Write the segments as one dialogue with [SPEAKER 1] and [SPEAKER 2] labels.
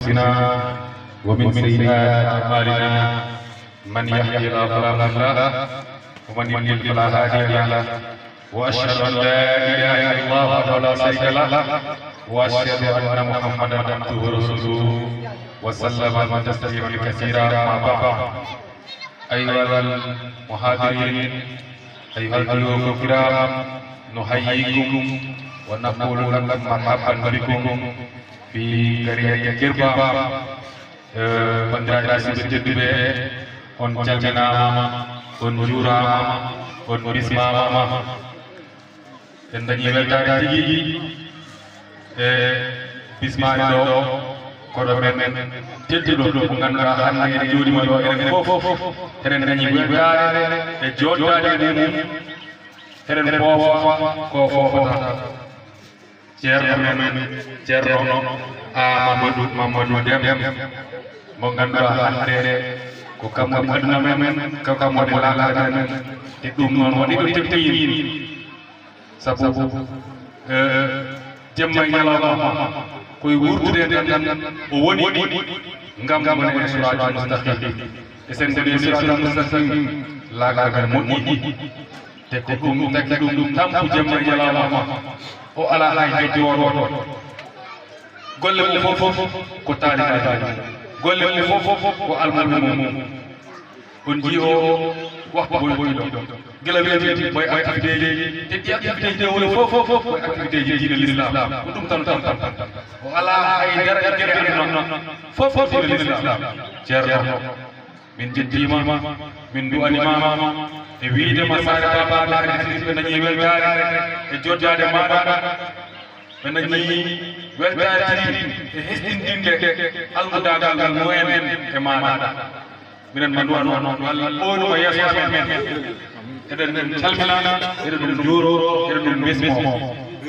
[SPEAKER 1] أنفسنا ومن سيئات أعمالنا من يهدي الله فلا مضل له ومن يضلل فلا هادي له وأشهد أن لا إله إلا الله وحده لا شريك له وأشهد أن محمدا عبده ورسوله وسلم تسليما كثيرا ما بعد أيها المحاضرين أيها الضيوف الكرام نحييكم ونقول لكم مرحبا بكم في قرية كربا bandiraɓe tedduɓe on calminama on juurama on bismama en dañi weltare tigui e bismade ɗo koɗo men tedduɗo ko ganduɗa hande en jooɗima ɗo enen fof eɗen dañi weltare e joddade mum eɗen foofa ko fofata ceerno men ceerno Mamadou Deme mo ganduɗa hande ko kam woni aduna men ko kam woni laaga men e ɗum noon waɗi ɗum tefteyini sabu jemma ñalawma koye wurtude tan o woni ngam woni siratul mustaqim e sen deni siratul mustaqim laaga men moƴƴi te ko ɗum taggi ɗum tampu jemma ñalawma o ala hay joddi golle mum fof ko taaliɓe golle mum fof ko almuɓe mum on jii o waktu boyɗo gila wiyete moye activité ji te ɗi activité ji woni fof koye activité ji diine l'islam ko ɗum tan o ala hay gara e guerɗe noon fof diine l'islam ceerno min jettima min duwanimama e wiidema saare babaɗe ɓe dañi weltare e joddade maɗa ɓe dañi weltare e hesɗindinde almudagal ngal mumen e maɗa minen ma duwa noon Allah ɓoynuma yeeso men eɗen calmina eɗen ɗum juuro eɗen ɗum besmo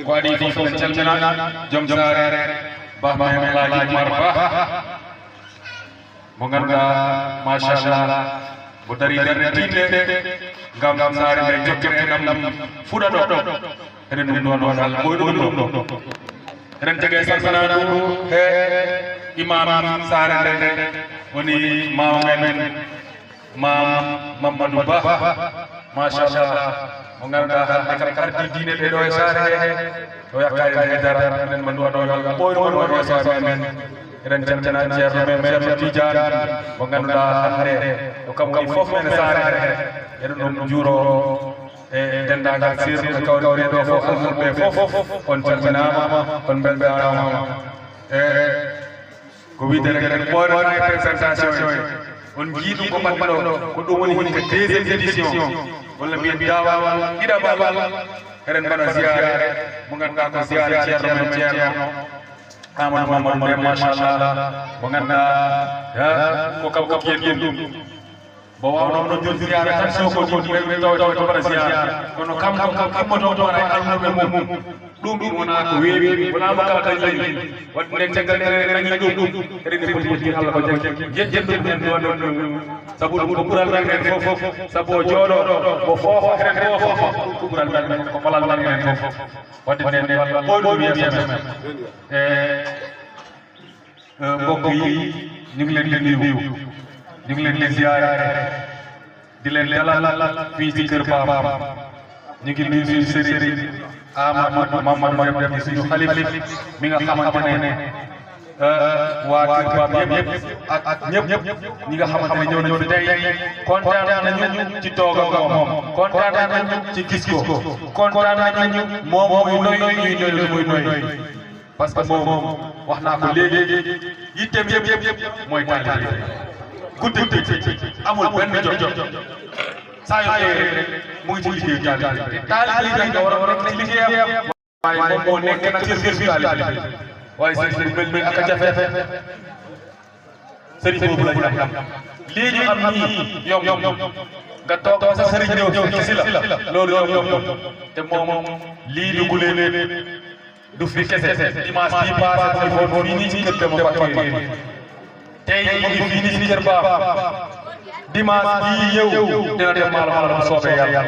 [SPEAKER 1] ko adi fof en calmina joom saare bama en Alhaji Oumar Ba mo ganduɗa machallah mo dari darde tinde ngam saare nde jokkere ɗam fuɗa ɗo eɗen ɗum ɗon Allah ɓoyɗum ɗo eɗen jagee salminadu he imam saare nde woni mama men mam Mamadou Ba machallah mo ganduɗa hande kam ardi diine ɗe ɗo e saare he o yakkari e dara eɗen mo duwano yo Allah ɓoyɗum ɗo e saare men eɗen calmina ceerno men ceerno Tidiane mo ganduɗa hande o kam woni fof men saare he eɗen ɗum juuro e dendagal sirɗe kawre ɗo fof almuɓe fof on calminama on belɗanama e ko wiidere eɗen ɓoynona e présentation on jiiɗum ko mbaɗɗo ko ɗum woni ko deuxiéme édition walla mbiyen dawal ɗiɗaɓal eɗen mbaɗa ziyare mo ganduɗa ko ziyare ceerno men ceerno Amadou Mamadou Deme machallah mo ganduɗa ko kam ko kiyen ɗum bo wawno no joni ziyara tan soko joni rewɓe taw to mbaɗa ziyara kono kam kimmoto to ara almuɓe mum ɗum wona ko weewi wona mo kala tan layi wadde nden caggal nde dañi ɗum eɗen foti yettide Allah ko jejjen ɗum en ɗon sabu ɗum ko ɓural men fof sabu o jooɗo mo foofa enen fof ko ɓural men ko falal men fof wadde nden ɓoyɗum wiyete men mbokk yi ñu ngi leen di nuyu ñu ngi leen di ziyaare di leen dalal fii ci kër Paapam ñu ngi nuyu suñu sëriñ Amadou Mamadou Deme suñu xalif mi nga xamante ne waa kër Paapam yëpp ak ñëpp ñi nga xamante ne ñëw nañu fi tey kontaan nañu ci toog ak moom kontaan nañu ci gis ko kontaan nañu moom muy noy ñuy noy muy noy parce que moom wax naa ko léegi yitteem yëpp mooy taalibe guddi amul benn jot saa yu xëyee mu ngi ci liggéeyu taalibe taalibe yi nga war a nekk ci liggéeyam waaye moom moo nekk nag ci biir taalibe waaye sëriñ bi ak a jafe sëriñ boobu la ñu am lii ñu am nii yomb nga toog sa sëriñ ñëw fekk si la loolu yomb te moom lii du gulee du fi kese dimanche bii passé mu ngi woon fii nii ci kër Demba Bakary tey mu ngi fii nii ci kër Paapam dimanche bii ñëw dina dem maanaam bu soobee yàlla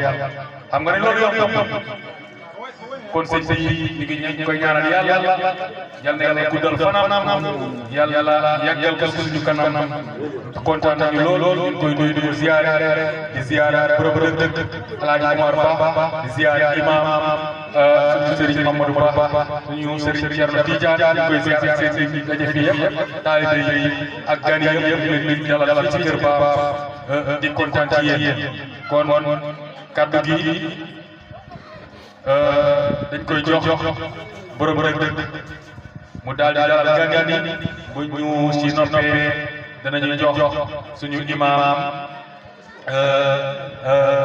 [SPEAKER 1] xam nga ne loolu yomb kon sëñ bi ñu ngi koy ñaanal yàlla yal na yàlla guddal fanam yàlla yàggal ko suñu kanam kontaan nañu lool ñu koy nuyu di ko ziyaare borom dëkk Alaaji Omar Ba di ziyaare imam suñu sëriñ Mamadou Ba suñu sëriñ Thierno Tidiane ñu koy ziyaare seen i daje fi yëpp taalibe yi ak gan yi yëpp ñu leen dalal ci kër Ba di kontaan ci yéen kon kaddu gi dañ koy jox borom rek mu daal di dalal gan yi bu ñu si noppee danañu jox suñu imam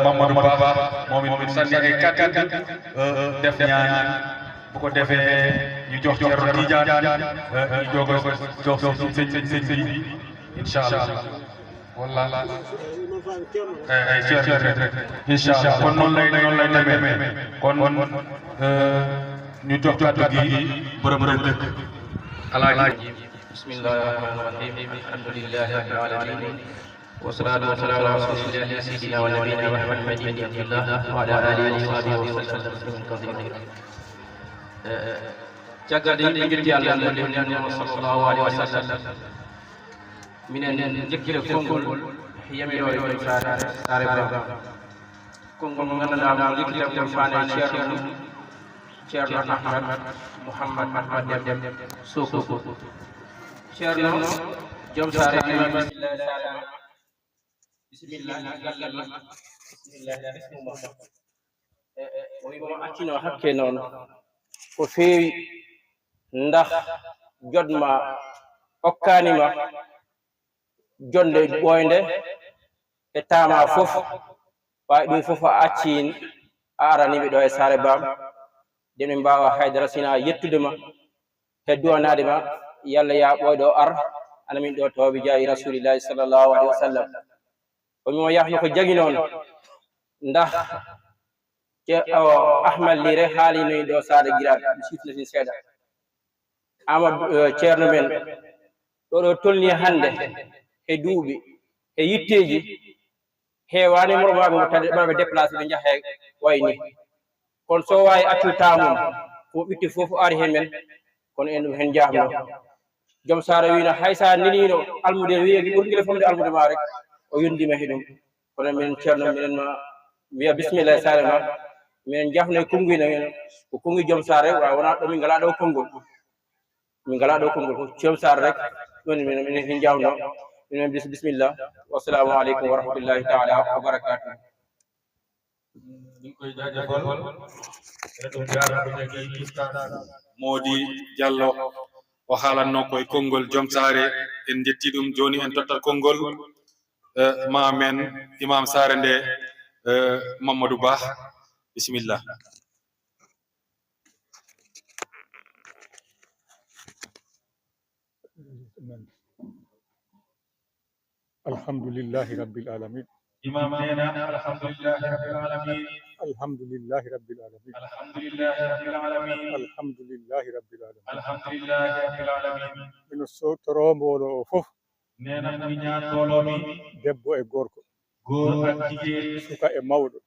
[SPEAKER 1] Mamadou Ba moom it sànni ay kàddu def ñaan bu ko defee ñu jox Thierno Tidiane ñu jox sëñ bi incha allah wala incha allah kon noonu lay demee kon ñu jox kàddu gi borom dëkk alaaji
[SPEAKER 2] bismillahi rahmani rahim alhamdulillahi rabbil alamin wassalatu wassalamu ala rasulillahi sayyidina wa nabiyina muhammadin ibn abdillah wa ala alihi wa sahbihi wa sallam tasliman kathiran caggal en jitti Allah no nden sallallahu alaihi wa sallam minen jekkire konngol yamirore koye sare bram konngol mo ganduɗa mo likkitam ko fane ceerno ahmad mouhammad ahmad dem soko ceerno joom sare bisimillah gallal bisimillah bismillah o wimo accino hakke noon ko feewi ndax jodma okkanima jonde ɓoynde e tama fof wawi ɗum fof a accin a araniɓe ɗo e sare bam nde min mbawa haydara sina yettudema e duwanadema yalla ya ɓoyɗo ar ana min ɗo tawbi jaayi rasulillahi sallllahu alayhi wa sallam o mimo yahno ko jagui noon ndax ahmad lire haalinoyi ɗo sare guiraɓe mi sifnatin seeɗa amadou ceerno men ɗo tolni hande e duuɓi e yitteji heewani moromaɓe mo tade maɓe déplacé ɓe jaaha wayni kono so wawi accu tamum ko ɓitti fof ari hen men kono en ɗum hen jahno joom sara wino hay sa nelino almude wiye ɓurguile fomde almude ma rek o yondima he ɗum kono minen ceerno minen ma wiya bisimilla e sare ma minen jahno e konnguyno en ko konngi joom sare wa wona ɗo min ngala ɗo konngol min ngala ɗo konngol joom sare rek ɗon minen hen jawno minen bisimillah wassalamu aleykum wa rahmatullahi taala wa barakatuh
[SPEAKER 1] ñu koy jaajëfal ɗum jaaraɓe jagi ustad Mody Diallo o haalanno koye konngol joom sare en jetti ɗum joni en tottat konngol ma men imam sare nde Mamadou Ba bisimillah
[SPEAKER 3] alhamdulillahi rabbil alamin
[SPEAKER 1] imam nena alhamdulillahi rabbil alamin
[SPEAKER 3] alhamdulillahi rabbil alamin
[SPEAKER 1] alhamdulillahi rabbil alamin
[SPEAKER 3] alhamdulillahi rabbil alamin
[SPEAKER 1] alhamdulillahi rabbil alamin
[SPEAKER 3] ino sotoro mboɗo o fof
[SPEAKER 1] nena mi ñaan mbooloo mi
[SPEAKER 3] debbo e gorko
[SPEAKER 1] góor ak jigéen
[SPEAKER 3] suka e mawɗo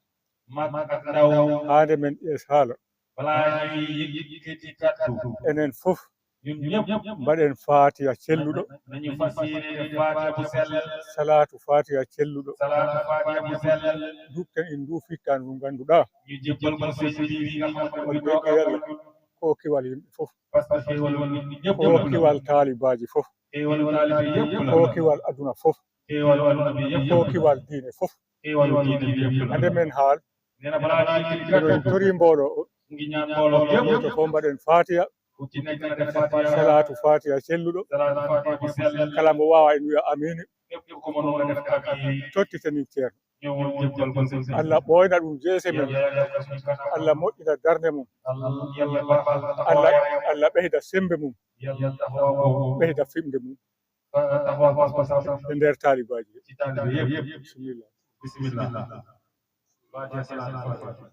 [SPEAKER 1] mag ak ndaw
[SPEAKER 3] haade men ƴees haala
[SPEAKER 1] balaa ñuy yëkkati kaddu
[SPEAKER 3] enen fof
[SPEAKER 1] ñun ñëpp
[SPEAKER 3] mbaɗen fatiha celluɗo
[SPEAKER 1] nañu fas yéene def faatiha bu sell
[SPEAKER 3] salatu fatiha celluɗo
[SPEAKER 1] salaatu faatiha bu sell
[SPEAKER 3] dukten en duufittan ɗum ganduɗa
[SPEAKER 1] ñu jébbal ko sëñ bi nga xamante mooy
[SPEAKER 3] ɓeyɗo yalla ko kiwal yimɓe fof
[SPEAKER 1] parce que xéewal nit ñi ñëpp
[SPEAKER 3] ko kiwal taalibaji fof
[SPEAKER 1] xéewalu taalibe yëpp la
[SPEAKER 3] ko kiwal aduna fof
[SPEAKER 1] xéewalu aduna bi yëpp
[SPEAKER 3] ko kiwal diine fof
[SPEAKER 1] xéewalu diine bi yëpp la
[SPEAKER 3] hande men haal
[SPEAKER 1] nee na balaa ñuy yëkkati
[SPEAKER 3] eɗen
[SPEAKER 1] kaddu
[SPEAKER 3] tori mboɗo o
[SPEAKER 1] ngi ñaan mbooloo yëpp
[SPEAKER 3] to fof mbaɗen fatiha
[SPEAKER 1] ku ci nekk na def faatiha
[SPEAKER 3] salatu fatiha celluɗo
[SPEAKER 1] salaatu faatiha bu sell
[SPEAKER 3] kala mo wawa en wiya amine
[SPEAKER 1] képp ko mënoon a def abi
[SPEAKER 3] tottitani ceerno
[SPEAKER 1] ñëwoon jébbal ko sëñ bi
[SPEAKER 3] allah ɓoyna ɗum jeese men allah moƴƴina darde mum
[SPEAKER 1] yàlla baaxal
[SPEAKER 3] allah ɓeyda sembe mum
[SPEAKER 1] yàlla taxaw ko
[SPEAKER 3] ɓeyda fimde mum
[SPEAKER 1] taxaw pas-pas
[SPEAKER 3] e nder taalibaji
[SPEAKER 1] ci taalibe yëpp
[SPEAKER 3] bisimillah
[SPEAKER 1] bismillah Fatiha salaatu Fatiha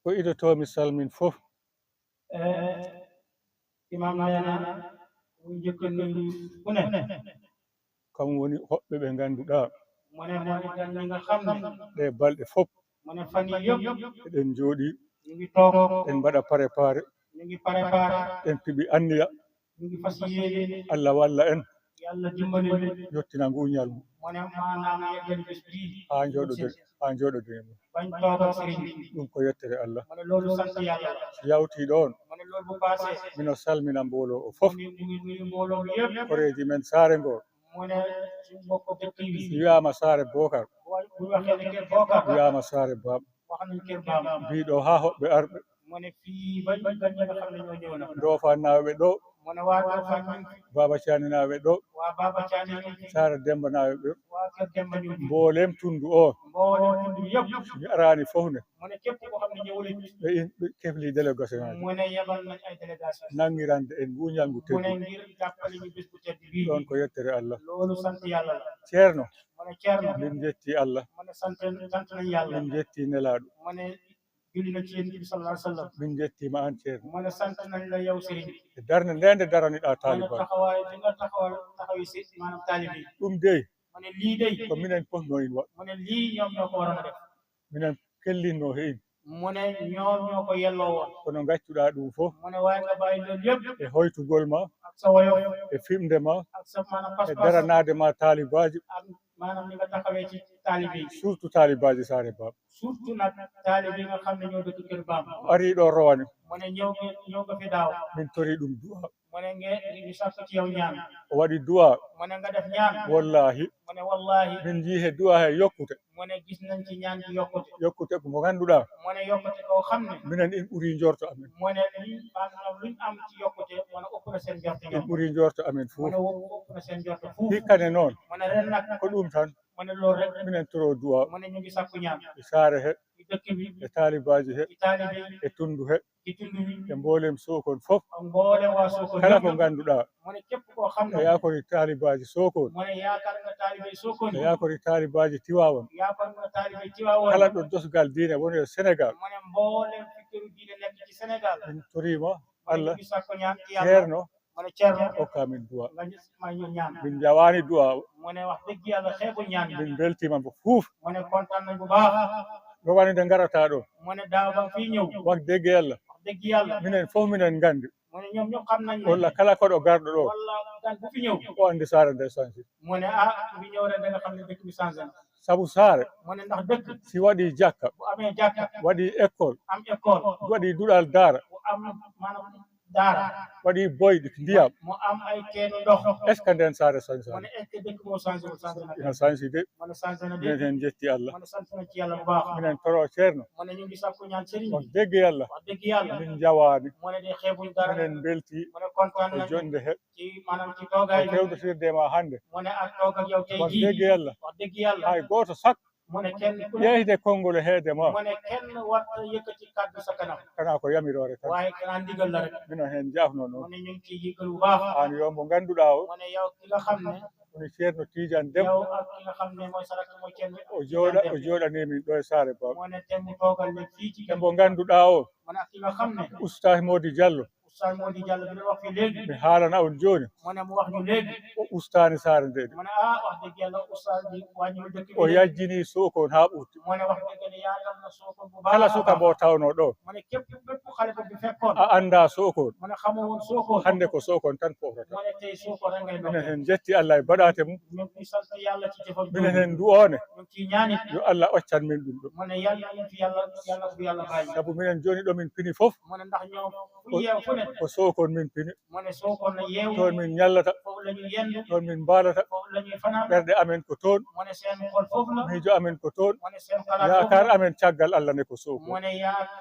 [SPEAKER 3] ko idotomi salmin fof
[SPEAKER 2] imam nena jëkkënu ku ne
[SPEAKER 3] kam woni hoɓɓe ɓe ngannduɗaa
[SPEAKER 2] mu ne mooy gan ñi nga xam ne
[SPEAKER 3] ɗe balɗe fof
[SPEAKER 2] mu ne fan yi yëpp
[SPEAKER 3] eɗen jooɗi
[SPEAKER 2] ñu ngi toog
[SPEAKER 3] en mbaɗa préparé
[SPEAKER 2] ñu ngi préparé
[SPEAKER 3] en piɓi anniya
[SPEAKER 2] ñu ngi fas yéene
[SPEAKER 3] Allah walla en
[SPEAKER 2] yàlla dimbali
[SPEAKER 3] yottina nguñal mum
[SPEAKER 2] mu ne maanaam yeggali bés bii
[SPEAKER 3] haa jooɗoden e mum
[SPEAKER 2] bañ toog ak sëriñ bi
[SPEAKER 3] ɗum ko yettere Allah
[SPEAKER 2] mu ne loolu sant yàlla la
[SPEAKER 3] so yawtii ɗoon
[SPEAKER 2] mu ne loolu bu passé
[SPEAKER 3] mino salmina mbooloo o fof
[SPEAKER 2] mu ngi nuyu mbooloo bi yëpp
[SPEAKER 3] koreeji men saare ngoo
[SPEAKER 2] mu ne suñu mbokk dëkk bi
[SPEAKER 3] so wiyaama saare bookar
[SPEAKER 2] bu waxee ne kër Bokar
[SPEAKER 3] wiyaama saare baam
[SPEAKER 2] wax nañ kër baam
[SPEAKER 3] mbiɗo haa hoɓɓe arɓe
[SPEAKER 2] mu ne fii ba gan ñi nga xam ne ñoo ñëw na
[SPEAKER 3] ndoofannaaɓe ɗo
[SPEAKER 2] mu ne waa Ndofane ñu
[SPEAKER 3] Baba Caninaaɓe ɗo
[SPEAKER 2] waa Baba Thiané ñu
[SPEAKER 3] Saara Demba naaɓe ɓe
[SPEAKER 2] waa kër Demba ñu
[SPEAKER 3] mboolem tundu o
[SPEAKER 2] mboolem tudd yëpp
[SPEAKER 3] mi araani fof ne
[SPEAKER 2] mu ne képp koo xam ne ñëwul
[SPEAKER 3] ɓe kefli délégation ŋaaji
[SPEAKER 2] mu ne yebal nañ ay délégation
[SPEAKER 3] nangirande en nguñal ngu
[SPEAKER 2] mu ne
[SPEAKER 3] teddi
[SPEAKER 2] ngir jàppale ñu bés bu tedd bii
[SPEAKER 3] ɗon ko yettere Allah
[SPEAKER 2] loolu sant yàlla la
[SPEAKER 3] ceerno
[SPEAKER 2] mu ne Ceerno
[SPEAKER 3] min jetti Allah
[SPEAKER 2] mu ne sant nañ yàlla
[SPEAKER 3] min jetti nelaaɗo
[SPEAKER 2] mu ne julli na ci yéen bi sallallahu alayhi wa sallam
[SPEAKER 3] min jettima an ceerno
[SPEAKER 2] mu ne sant nañ la yow sëriñ bi
[SPEAKER 3] e darde ndende daraniɗa
[SPEAKER 2] mu ne
[SPEAKER 3] taaliban
[SPEAKER 2] taxawaay bi nga taxawi si maanaam taalibe yi
[SPEAKER 3] ɗum dey
[SPEAKER 2] mu ne lii day
[SPEAKER 3] ko minen fof no in waɗ
[SPEAKER 2] mu ne lii ñoom ñoo ko waroon a def
[SPEAKER 3] minen kellinno he in
[SPEAKER 2] mu ne ñoom ñoo ko yelloo woon
[SPEAKER 3] kono gaccuɗa ɗum fof
[SPEAKER 2] mu ne waaye nga bàyyi loolu yëpp
[SPEAKER 3] e hoytugol ma
[SPEAKER 2] ak sa woyof
[SPEAKER 3] e fimde ma
[SPEAKER 2] ak sa maanaam
[SPEAKER 3] e
[SPEAKER 2] pas-pas
[SPEAKER 3] daranade ma taalibaji
[SPEAKER 2] ak maanaam ni nga taxawee ci taalibe yi
[SPEAKER 3] surtout taalibaji saare baam
[SPEAKER 2] surtout nag taalibe yi nga xam ne ñoo dëkk kër baam
[SPEAKER 3] ari ɗo rowane
[SPEAKER 2] mu ne ñëw nga fi daaw
[SPEAKER 3] min tori ɗum du'a
[SPEAKER 2] mu ne ñu sakku ci yow ñaan
[SPEAKER 3] o waɗi du'a
[SPEAKER 2] mu ne nga def ñaan
[SPEAKER 3] wallahi
[SPEAKER 2] mu ne wallahi
[SPEAKER 3] min jii he du'a he yokkute
[SPEAKER 2] mu ne gis nañ ci ñaan gi
[SPEAKER 3] yokkute ko mo ngannduɗa
[SPEAKER 2] mu ne yokkute koo xam ne
[SPEAKER 3] minen in ɓuri jorto amen
[SPEAKER 2] mu ne maanaam luñ am ci yokkute mu ne ëpp na seen njort
[SPEAKER 3] in
[SPEAKER 2] ñoom
[SPEAKER 3] ɓuri jorto amen
[SPEAKER 2] mu
[SPEAKER 3] fof
[SPEAKER 2] ne ëpp na seen njort fuuf
[SPEAKER 3] hikkane noon
[SPEAKER 2] mu ne ren nag
[SPEAKER 3] ko ɗum tan
[SPEAKER 2] mu ne loolu rek
[SPEAKER 3] minen toro du'a
[SPEAKER 2] mu ne ñu ngi sakku ñaan
[SPEAKER 3] e saare he
[SPEAKER 2] ci dëkk bi
[SPEAKER 3] e taalibaji he
[SPEAKER 2] ci taalibe yi
[SPEAKER 3] e tundu he
[SPEAKER 2] ci tund wi
[SPEAKER 3] e mboolem sokon fof
[SPEAKER 2] ak mboole waa Sokone
[SPEAKER 3] kala ko ngannduɗa
[SPEAKER 2] mu ne képp koo xam
[SPEAKER 3] e
[SPEAKER 2] ne
[SPEAKER 3] yakori taalibaji sokon
[SPEAKER 2] mu ne yaakaar nga taalibe Sokone
[SPEAKER 3] e yakori taalibaji tiwawon
[SPEAKER 2] yaakaar nga taalibe Tiwaawan
[SPEAKER 3] kala ɗo dosgal diine woni e sénégal
[SPEAKER 2] mu ne mboolem fikkiru diine nekk ci Sénégal
[SPEAKER 3] min torima
[SPEAKER 2] mu ne ñu
[SPEAKER 3] Allah
[SPEAKER 2] ngi sakku ñaan ci yàlla
[SPEAKER 3] ceerno
[SPEAKER 2] mu ne Ceerno
[SPEAKER 3] hokkamin du'a
[SPEAKER 2] nga gis may ñu ñaan
[SPEAKER 3] min jawani du'a
[SPEAKER 2] mu ne wax dëgg yàlla xeebu ñaan
[SPEAKER 3] min beltima mo fuuf
[SPEAKER 2] mu ne kontaan nañ bu baax
[SPEAKER 3] rowani nde garata ɗo
[SPEAKER 2] mu ne daaw ba fii ñëw
[SPEAKER 3] wak degge Allah
[SPEAKER 2] wax dëgg yàlla
[SPEAKER 3] minen fof minen gandi
[SPEAKER 2] mu ne ñoom ñëpp xam nañ ne
[SPEAKER 3] walla kala koɗo garɗo ɗo
[SPEAKER 2] walla gan bu fi ñëw
[SPEAKER 3] o andi saare nde sansi
[SPEAKER 2] mu ne bi ñëw ren da nga xam ne dëkk bi changé na
[SPEAKER 3] sabu saare
[SPEAKER 2] mu ne ndax dëkk
[SPEAKER 3] si waɗi jakka
[SPEAKER 2] bu amee jàkka
[SPEAKER 3] waɗi école
[SPEAKER 2] am école
[SPEAKER 3] waɗi duɗal daara
[SPEAKER 2] bu am maanaam daara
[SPEAKER 3] waɗi boyɗi ndiyam
[SPEAKER 2] mu am ay teenu ndox
[SPEAKER 3] est ce que nden saare
[SPEAKER 2] mu
[SPEAKER 3] sansani
[SPEAKER 2] ne est ce que dëkk moo changé wul changé na
[SPEAKER 3] ina sansi de
[SPEAKER 2] mu ne changé na de
[SPEAKER 3] minen hen jetti Allah
[SPEAKER 2] mu ne sant na ci yàlla bu baax
[SPEAKER 3] minen toro ceerno
[SPEAKER 2] mu ne ñu ngi sakku ñaan sëriñ
[SPEAKER 3] wak
[SPEAKER 2] bi
[SPEAKER 3] degge Allah
[SPEAKER 2] wax dëgg yàlla
[SPEAKER 3] min jawani
[SPEAKER 2] mu ne de xeebuñ dara
[SPEAKER 3] minen belti
[SPEAKER 2] mu ne kontaan
[SPEAKER 3] e
[SPEAKER 2] nañ
[SPEAKER 3] jonde he
[SPEAKER 2] ci maanaam ci toogaay
[SPEAKER 3] e
[SPEAKER 2] bi
[SPEAKER 3] fewdotirde ma hannde
[SPEAKER 2] mu ne ak toog ak yow tey
[SPEAKER 3] wak
[SPEAKER 2] jii
[SPEAKER 3] degge Allah
[SPEAKER 2] wax dëgg yàlla
[SPEAKER 3] hay goto sak
[SPEAKER 2] mu ne kenn ku ne
[SPEAKER 3] ƴeyde konngol e heede ma
[SPEAKER 2] mu ne kenn warta yëkkati kàddu sa kanam
[SPEAKER 3] kana ko yamirore tan
[SPEAKER 2] waaye kanaa ndigal la rek
[SPEAKER 3] minen hen jafno
[SPEAKER 2] mu
[SPEAKER 3] noon
[SPEAKER 2] ne ñu ngi ciy yëgal bu baax
[SPEAKER 3] an yo mo ngannduɗa o
[SPEAKER 2] mu ne yow ki nga xam ne
[SPEAKER 3] woni ceerno tidiane dem
[SPEAKER 2] yow ak ki nga xam ne mooy sarak mooy kenn
[SPEAKER 3] o jooɗanimin ɗo e saare bam
[SPEAKER 2] mu ne te mu toogal leen fii ci
[SPEAKER 3] e mo ngannduɗa o
[SPEAKER 2] mu ne ak ki nga xam ne
[SPEAKER 3] oustaz Mody Diallo
[SPEAKER 2] Oustaz Mody Diallo bi wax fi léegi
[SPEAKER 3] mi haalana on jooni
[SPEAKER 2] mu ne mu wax ñu léegi
[SPEAKER 3] o ustaani saare nde de
[SPEAKER 2] mu ne wax dëgg yàlla oustaz bi wàññiwul dëkk bi
[SPEAKER 3] o yajjini Sokone haa ɓurti
[SPEAKER 2] mu ne wax dëgg ne yaatal na Sokone bu baax
[SPEAKER 3] kala suka mo tawno ɗo
[SPEAKER 2] mu ne képp xale bi fekkoon
[SPEAKER 3] a annda Sokone
[SPEAKER 2] mu ne xamoo woon Sokone
[SPEAKER 3] hannde ko Sokone tan fofrata
[SPEAKER 2] mu ne tey Sokone rek ngay
[SPEAKER 3] minen
[SPEAKER 2] dox
[SPEAKER 3] hen jetti Allah e baɗate mum
[SPEAKER 2] ñu ngi sant yàlla ci jëfam
[SPEAKER 3] minen hen du'one
[SPEAKER 2] ñu ngi ciy ñaanit
[SPEAKER 3] yo Allah ɓaccan min ɗum ɗo
[SPEAKER 2] mu ne yàlla nañ fi yàlla bu yàlla bàyyi
[SPEAKER 3] sabu minen jooni ɗo min pini fof
[SPEAKER 2] mu ne ndax ñoom fu yeew fu ne
[SPEAKER 3] ko Sokone min pini
[SPEAKER 2] mu ne Sokone la yeewu
[SPEAKER 3] toon min ñallata
[SPEAKER 2] foofu la ñuy yendu
[SPEAKER 3] toon min mbaalata
[SPEAKER 2] foofu la ñuy fanaan
[SPEAKER 3] ɓerɗe amen ko toon
[SPEAKER 2] mu ne seen xol foofu la
[SPEAKER 3] miijo amen ko toon
[SPEAKER 2] mu ne seen xalaat
[SPEAKER 3] yaakar
[SPEAKER 2] foofu la
[SPEAKER 3] amen caggal Allah ne ko
[SPEAKER 2] mu
[SPEAKER 3] Sokone
[SPEAKER 2] ne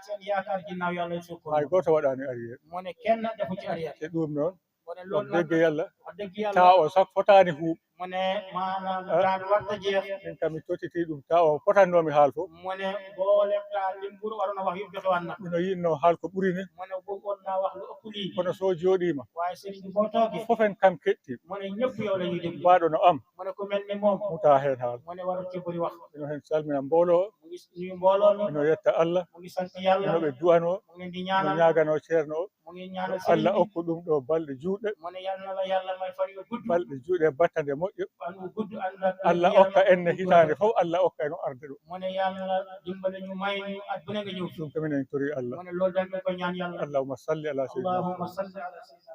[SPEAKER 2] seen yaakaar ginnaaw yàlla
[SPEAKER 3] hay
[SPEAKER 2] Sokone
[SPEAKER 3] goto waɗani ari hen
[SPEAKER 2] mu ne kenn defu ci arrière
[SPEAKER 3] te ɗum noon wax dëgg yàlla
[SPEAKER 2] wax dëgg yàlla
[SPEAKER 3] taa o sax fotaani huuɓ
[SPEAKER 2] mu ne maanaam daan warta jeex
[SPEAKER 3] min kam mi tottiti ɗum taa o fotannomi haal fof
[SPEAKER 2] mu ne mboolem daal li mburu waroon a wax yëpp joxe waan na
[SPEAKER 3] mino yinno haal ko ɓuri ni
[SPEAKER 2] mu ne bëggoon naa wax lu ëpp lii
[SPEAKER 3] kono so jooɗima
[SPEAKER 2] waaye sëriñ bi boo toogee
[SPEAKER 3] fof en kam ketti
[SPEAKER 2] mu ne ñëpp yow la ñuy déglu
[SPEAKER 3] mbaɗo no am
[SPEAKER 2] mu ne ku mel ni moom
[SPEAKER 3] muta hen haal
[SPEAKER 2] mu ne warut ci bëri wax
[SPEAKER 3] mino hen salmina mboolo
[SPEAKER 2] mu ngi nuyu mbooloo mi
[SPEAKER 3] mino yetta allah
[SPEAKER 2] mu ngi sant yàlla
[SPEAKER 3] mino ɓe duwano
[SPEAKER 2] mu ngi di
[SPEAKER 3] no
[SPEAKER 2] ñaanal
[SPEAKER 3] ñagano ceerno o
[SPEAKER 2] mu ngi ñaanal sëriñ
[SPEAKER 3] allah
[SPEAKER 2] bi
[SPEAKER 3] okku ɗum ɗo balɗe juuɗe
[SPEAKER 2] mu ne yal na la yàlla may fan yu gudd
[SPEAKER 3] balɗe juuɗe battande moƴƴo
[SPEAKER 2] fan yu gudd ànd ak
[SPEAKER 3] allah okka enne hitande fof allah okka eno arde ɗo
[SPEAKER 2] mu ne yàlla dimbale ñu may ñu at bu ne nga ñëw
[SPEAKER 3] ɗum kaminen tori allah
[SPEAKER 2] mu ne loolu dañ ko ñaan yàlla
[SPEAKER 3] allahumma salli ala sayyidina
[SPEAKER 2] allahumma salli ala sayyidina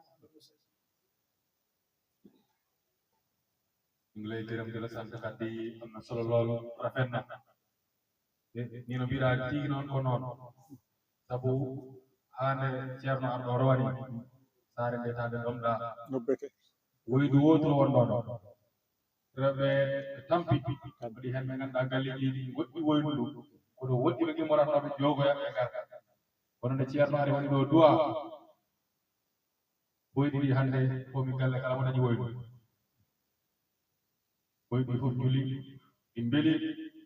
[SPEAKER 1] ñu ngi lay gërëm di la sant kàddu yi am na solo loolu rafet na ni no mbiɗa tigi noon ko noon sabu hande ceerno arɗo rowani saare nde tande ɗomɗa
[SPEAKER 3] nobbete
[SPEAKER 1] woydu woturu wonɗo ɗo rewɓe tampi waɗi hen ɓe ganduɗa galleji ɗi woɗɗi woydu ɗum kono woɗɗi ɓe gimmoratnoɓe jogoya ɓe garga kono nde ceerno ari woni ɗo duwa boyɗi ɗi hande fomi galle kala mo dañi woydu boyɗi fof juli ɗi beeli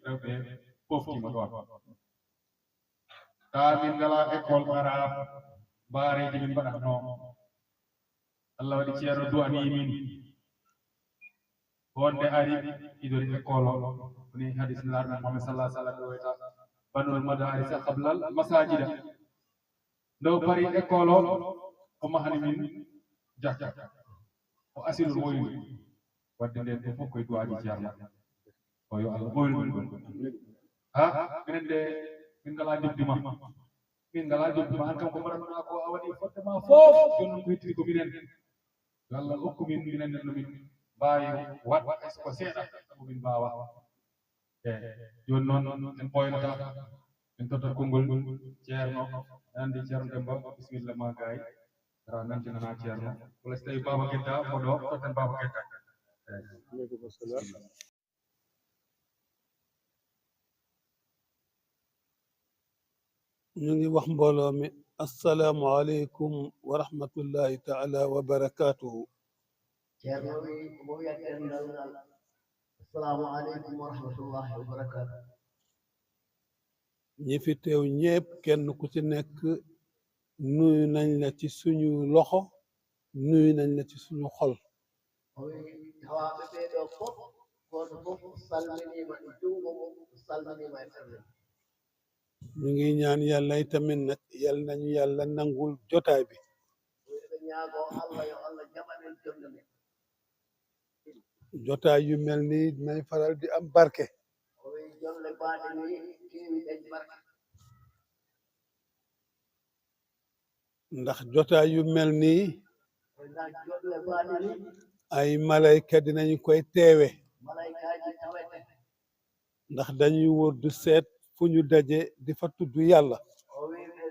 [SPEAKER 1] rewɓe poftima ɗon ta min ngala école arabe baareji min mbaɗatno Allah waɗi ceerno duwani min wonde ari idori école o woni hadis larɗo Muhammad sallallahu alaihi wasallam wiyata banul madaris qablal masajida ndew pari école o o mahani min jakka o asilul woynu wadde nden ɗum fof koye duwaji ceerno o yo Allah ɓoynu ɗum ha minen de min ngala jobdima min ngala jobdima an kam ko mbaɗatma ko a waɗi fortement fof jonnon ko hettiri ko minen yo Allah hokku min minen nenno min mbawi waɗ ko seeɗa sabu min mbawa e joni noon en ɓoynata en tottat konngol ceerno andi ceerno Demba bisimilla ma gayi ra nantinana ceerno walla so tawi baba gedda moɗo totten baba gedda
[SPEAKER 3] aleykum assalam
[SPEAKER 4] ñu ngi wax mbooloo mi assalaamu aleykum wa rahmatullahi taala wa barakatuhu
[SPEAKER 5] ceerno wi mo wiyat enndal ngal assalamu aleykum wa rahmatullahi wa barakatuh
[SPEAKER 4] ñi fi teew ñépp kenn ku ci nekk nuyu nañ la ci suñu loxo nuyu nañ la ci suñu xol
[SPEAKER 5] o wi tawaɓe ɓeeɗo fof goto fof salminima e junngo mum salminima e ferde
[SPEAKER 4] ñu ngi ñaan yàlla itamit nag yal nañu yàlla nangul jotaay bi
[SPEAKER 5] ɓe ñaago allah yo allah jaɓanen jonde men
[SPEAKER 4] jotaay yu mel ni dinay faral di am barke
[SPEAKER 5] o wi jonde baaɗe ni keewi ɗen barke
[SPEAKER 4] ndax jotaay yu mel nii
[SPEAKER 5] o ndax jonde baaɗe ni
[SPEAKER 4] ay malayka dinañu koy teewe
[SPEAKER 5] malaykaaji tawete
[SPEAKER 4] ndax dañuy wër du seet fu ñu daje di fa tudd yàlla
[SPEAKER 5] o wi ɓe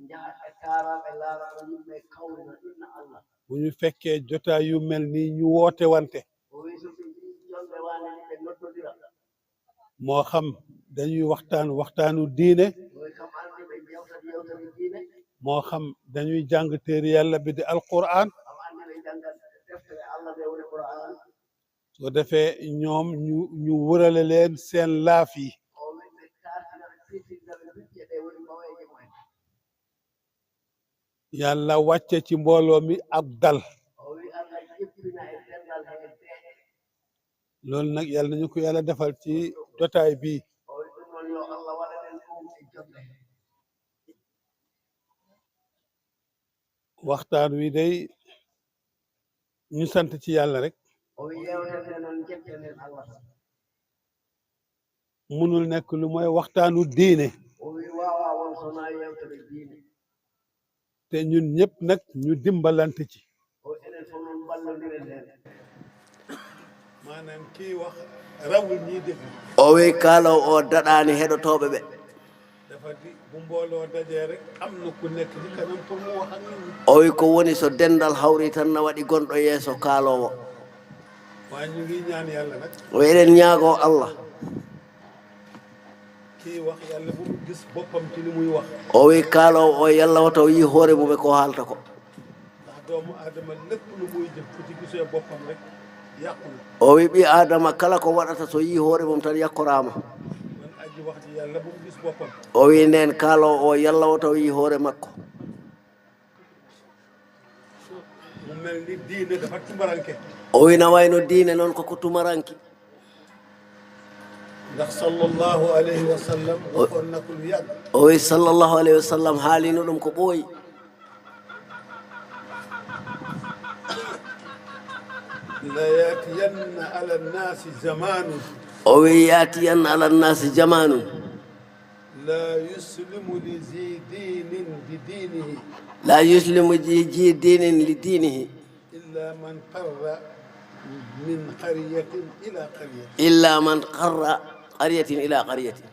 [SPEAKER 5] njaha ɓe kaaraɓe laaraɓe yimɓe kawrina inna allah
[SPEAKER 4] bu ñu fekkee jotaay yu mel nii ñu woote wante
[SPEAKER 5] o wi so ɓe jii jonde waane ni ɓe noddodira
[SPEAKER 4] moo xam dañuy waxtaanu diine
[SPEAKER 5] o wi kam ardi ɓe jewtat yewtere diine
[SPEAKER 4] moo xam dañuy jàng téere yàlla bi di alquran
[SPEAKER 5] kam andi ɓe janngat deftere allah ɓe woni qur'an
[SPEAKER 4] soo defee ñoom ñu wërale leen seen laaf yi
[SPEAKER 5] o wi ɓe tartina ɓe fiitinta ɓe bicce ɗe woni maweeje mumen
[SPEAKER 4] yàlla wàcce ci mbooloo mi ak dal
[SPEAKER 5] o wi allah jeppina e dendal he beeɗe
[SPEAKER 4] loolu nag yàlla nañu ko yàlla defal ci jotaay bi
[SPEAKER 5] o wi ɗum noon yo allah waɗanen ɗum e jonde he
[SPEAKER 4] waxtaan wi day ñu sant ci yàlla rek
[SPEAKER 5] o wi yewtete noon jettenen allah tan
[SPEAKER 4] munul nekk lu mooy waxtaanu diine
[SPEAKER 5] o wi wawa won sona yewtere diine
[SPEAKER 4] te ñun ñëpp nag ñu dimbalante ci
[SPEAKER 5] o wi enen fof noon ballodiren hen
[SPEAKER 4] maanaam kii wax rawul ñii def
[SPEAKER 5] o wi kaalaw o daɗani heɗotoɓe ɓe
[SPEAKER 4] dafa di bu mbooloo dajee rek am na ku nekk ci kanam pour mu wax ak nit ñi
[SPEAKER 5] o wi ko woni so dendal hawri tan na waɗi gonɗo yeeso kaalowo
[SPEAKER 4] waaye ñu ngi ñaan yàlla nag
[SPEAKER 5] o wi eɗen ñaago allah
[SPEAKER 4] kii wax yàlla bu mu gis boppam ci li muy wax
[SPEAKER 5] o wi kaalowo o yalla wata o yi hoore mum e ko haalta ko
[SPEAKER 4] ndax doomu aadama lépp lu muy jëf ku ci gisee boppam rek yàqu na
[SPEAKER 5] o wi ɓi adama kala ko waɗata so yi hoore mum tan yakkorama
[SPEAKER 4] man aji wax ji yàlla bu mu gis boppam
[SPEAKER 5] o wi nden kaalowo o yalla o taw yi hoore makko
[SPEAKER 4] mu mel ni diine dafa tumbaranke
[SPEAKER 5] o wi na wayno diine noon koko tumaranki
[SPEAKER 4] ndax sallallahu alayhi wa sallam waxoon na ko lu yàgg
[SPEAKER 5] o wi sallllahu alayhi wa sallam haalino ɗum ko ɓooyi
[SPEAKER 4] la yatiyanna ala nnasi zamanu
[SPEAKER 5] o wi yatiyanna ala nnasi jamanum
[SPEAKER 4] la yuslimu li zi dinin bi dinihi
[SPEAKER 5] la yuslimu ji dinin li dinihi
[SPEAKER 4] illa man qarra min qaryatin ila qaryatin
[SPEAKER 5] illa man qarra qaryatin ila qaryatin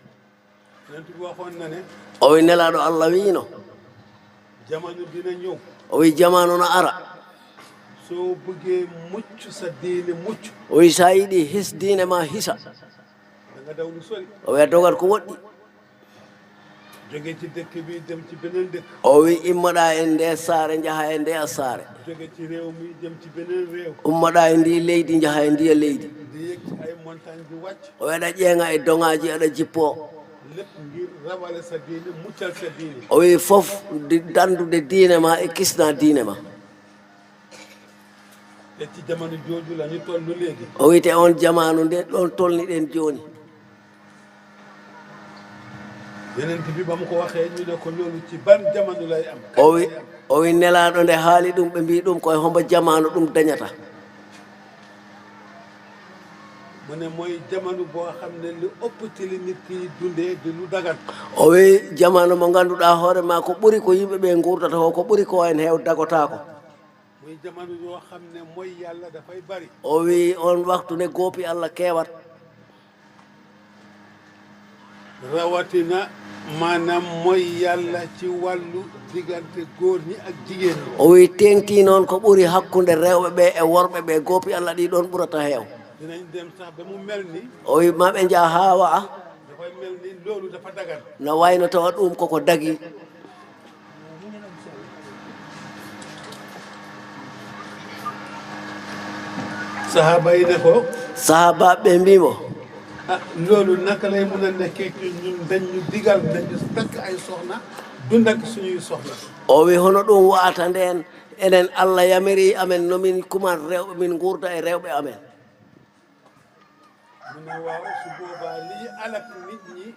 [SPEAKER 4] yonent bi waxoon na ne
[SPEAKER 5] o wi nelaɗo allah wiino
[SPEAKER 4] jamono dina ñëw
[SPEAKER 5] o wi jamanu no ara
[SPEAKER 4] soo bëggee mucc sa diine mucc
[SPEAKER 5] o wi sa yiɗi his diine ma hisa
[SPEAKER 4] da nga daw lu sori
[SPEAKER 5] o wi a dogat ko woɗɗi
[SPEAKER 4] jóge ci dëkk bi dem ci beneen dëkk
[SPEAKER 5] o wi immoɗa e nde saare jaha e nde a saare
[SPEAKER 4] jóge ci réew mi dem ci beneen réew
[SPEAKER 5] ummoɗa e ndi leydi jaha e ndiya leydi
[SPEAKER 4] di yëg ci ay montagne di wàcc
[SPEAKER 5] o wi aɗa ƴeeŋa e doŋaji aɗa jippo
[SPEAKER 4] lépp ngir rawale sa diine muccal sa diine
[SPEAKER 5] o wi fof dandude diine ma e kisna diine ma
[SPEAKER 4] te ci jamono jooju la ñu toll léegi
[SPEAKER 5] o wite on jamanu nde ɗon tolniɗen joni
[SPEAKER 4] yeneen bi ba mu ko waxee ñu ne ko loolu ci ban jamono lay am
[SPEAKER 5] o wi nelaɗo nde haali ɗum ɓe mbi ɗum koye hombo jamanu ɗum dañata
[SPEAKER 4] mu ne mooy jamono boo xam ne lu ëpp ci li nit ki dundee di lu dagan
[SPEAKER 5] o wi jamanu mo ganduɗa hoore ma ko ɓuuri ko yimɓe ɓe gurdata ko ko ɓuuri ko en heew dagotako
[SPEAKER 4] muy jamono yoo xam ne mooy yàlla dafay bari
[SPEAKER 5] o wi on waktu nde goopi allah kewat
[SPEAKER 4] rawatina maanaam mooy yàlla ci wàllu diggante góor ñi ak jigéen ñi
[SPEAKER 5] o wi tengti noon ko ɓuuri hakkude rewɓe ɓe e worɓe ɓe goopi allah ɗi ɗon ɓurata heew
[SPEAKER 4] dinañ dem sax ba mu mel ni
[SPEAKER 5] o wi maɓe jaa ha wa'a
[SPEAKER 4] dafay mel ni loolu dafa dagan
[SPEAKER 5] no wayno tawa ɗum koko dagi
[SPEAKER 4] sahaba yi ne ko
[SPEAKER 5] sahabaɓe mbimo
[SPEAKER 4] ah loolu naka lay mun a nekkee ci ñun dañ ñu digal dañu takk ay soxna dund ak suñuy soxna
[SPEAKER 5] o wi hono ɗum wa'ata nden enen allah yamiri amen nomin kuman rewɓe min gurda e rewɓe amen
[SPEAKER 4] mu ne waaw su boobaa lii alak nit ñi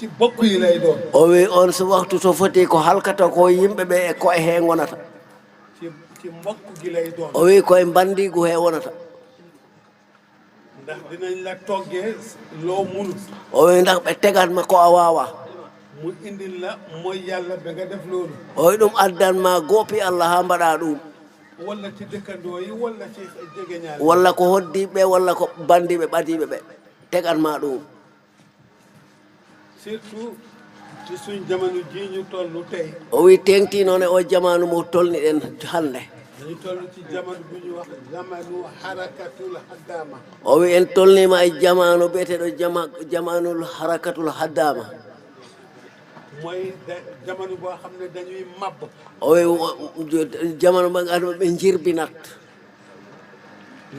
[SPEAKER 4] ci bokk yi lay doon
[SPEAKER 5] o wi on so waktu to foti ko halkata ko yimɓe ɓe e koye he gonata
[SPEAKER 4] ci mbokk gi lay doon
[SPEAKER 5] o wi koye bandigu he wonata
[SPEAKER 4] ndax dinañ la toggee loo munut
[SPEAKER 5] o wi ndax ɓe tegatma ko a wawa
[SPEAKER 4] mu indil la mooy yàlla ba nga def loolu
[SPEAKER 5] o wi ɗum addanma goopi allah ha mbaɗa ɗum
[SPEAKER 4] walla ci dëkkandoo yi walla ci jegeñaale
[SPEAKER 5] walla ko hoddiɓe walla ko bandiɓe ɓadiɓe ɓe tegatma ɗum
[SPEAKER 4] surtout ci suñ jamono ji ñu tollu tey
[SPEAKER 5] o wi tengti noon e o jamanu mo tolniɗen hande
[SPEAKER 4] dañu toll ci jamono bu ñu wax zamanu harakatul haddama
[SPEAKER 5] o wi en tolnima e jamanu biyeteɗo jamanul harakatul haddama
[SPEAKER 4] mooy jamono boo xam ne dañuy mabb
[SPEAKER 5] o wi jamanu mo ganduɗa ɓe jirbinat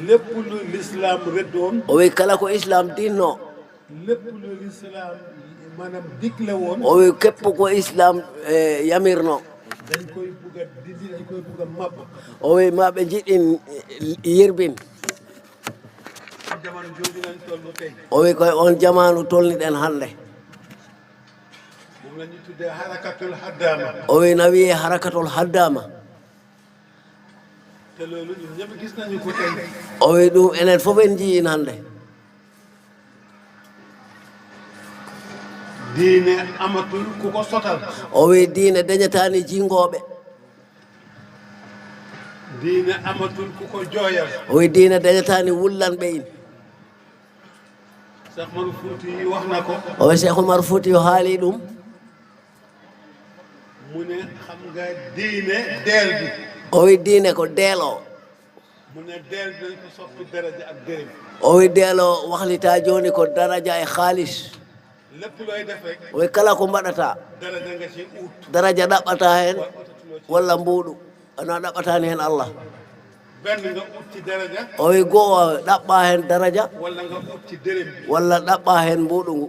[SPEAKER 4] lépp lu l'islam reddoon
[SPEAKER 5] o wi kala ko islam dinno
[SPEAKER 4] lépp lu l'islam maanaam digle woon
[SPEAKER 5] o wi keppu ko islam yamirno
[SPEAKER 4] dañ koy bugg a dindi dañ koy bugg a mabb
[SPEAKER 5] o wi maɓe jiɗɗin yirbin
[SPEAKER 4] ci jamono jooju lañ toll tey
[SPEAKER 5] o wi koye on jamanu tolniɗen hande
[SPEAKER 4] moom la ñu tuddee harakatul haddama
[SPEAKER 5] o wi na wiye harakatul haddama
[SPEAKER 4] te loolu ñun ñëpp gis nañu ko tey
[SPEAKER 5] o wi ɗum enen fof en jiyin hande
[SPEAKER 4] diine amatul ku ko sotal
[SPEAKER 5] o wi diine dañatani jingoɓe
[SPEAKER 4] diine amatul ku ko jooyal
[SPEAKER 5] o wi diine dañatani wullanɓe in
[SPEAKER 4] Cheikh Oumar Fouti yi wax na ko
[SPEAKER 5] o wi Cheikh Oumar Fouti yo haali ɗum
[SPEAKER 4] mu ne xam nga diine deel bi
[SPEAKER 5] o wi diine ko deelo
[SPEAKER 4] mu ne deel bi dañ ko soppi daraja ak dërëm
[SPEAKER 5] o wi deelo wahlita joni ko daraja e haalis
[SPEAKER 4] lépp looy def rek
[SPEAKER 5] o wi kala ko mbaɗata
[SPEAKER 4] daraja nga ci ut
[SPEAKER 5] daraja ɗaɓɓata hen
[SPEAKER 4] wa otatuloo
[SPEAKER 5] walla mbuuɗu ana ɗaɓatani hen Allah
[SPEAKER 4] benn nga ut ci daraja
[SPEAKER 5] o wi goo ɗaɓɓa hen daraja
[SPEAKER 4] walla nga ut ci dërëm bi
[SPEAKER 5] walla ɗaɓɓa hen mbuuɗu ngu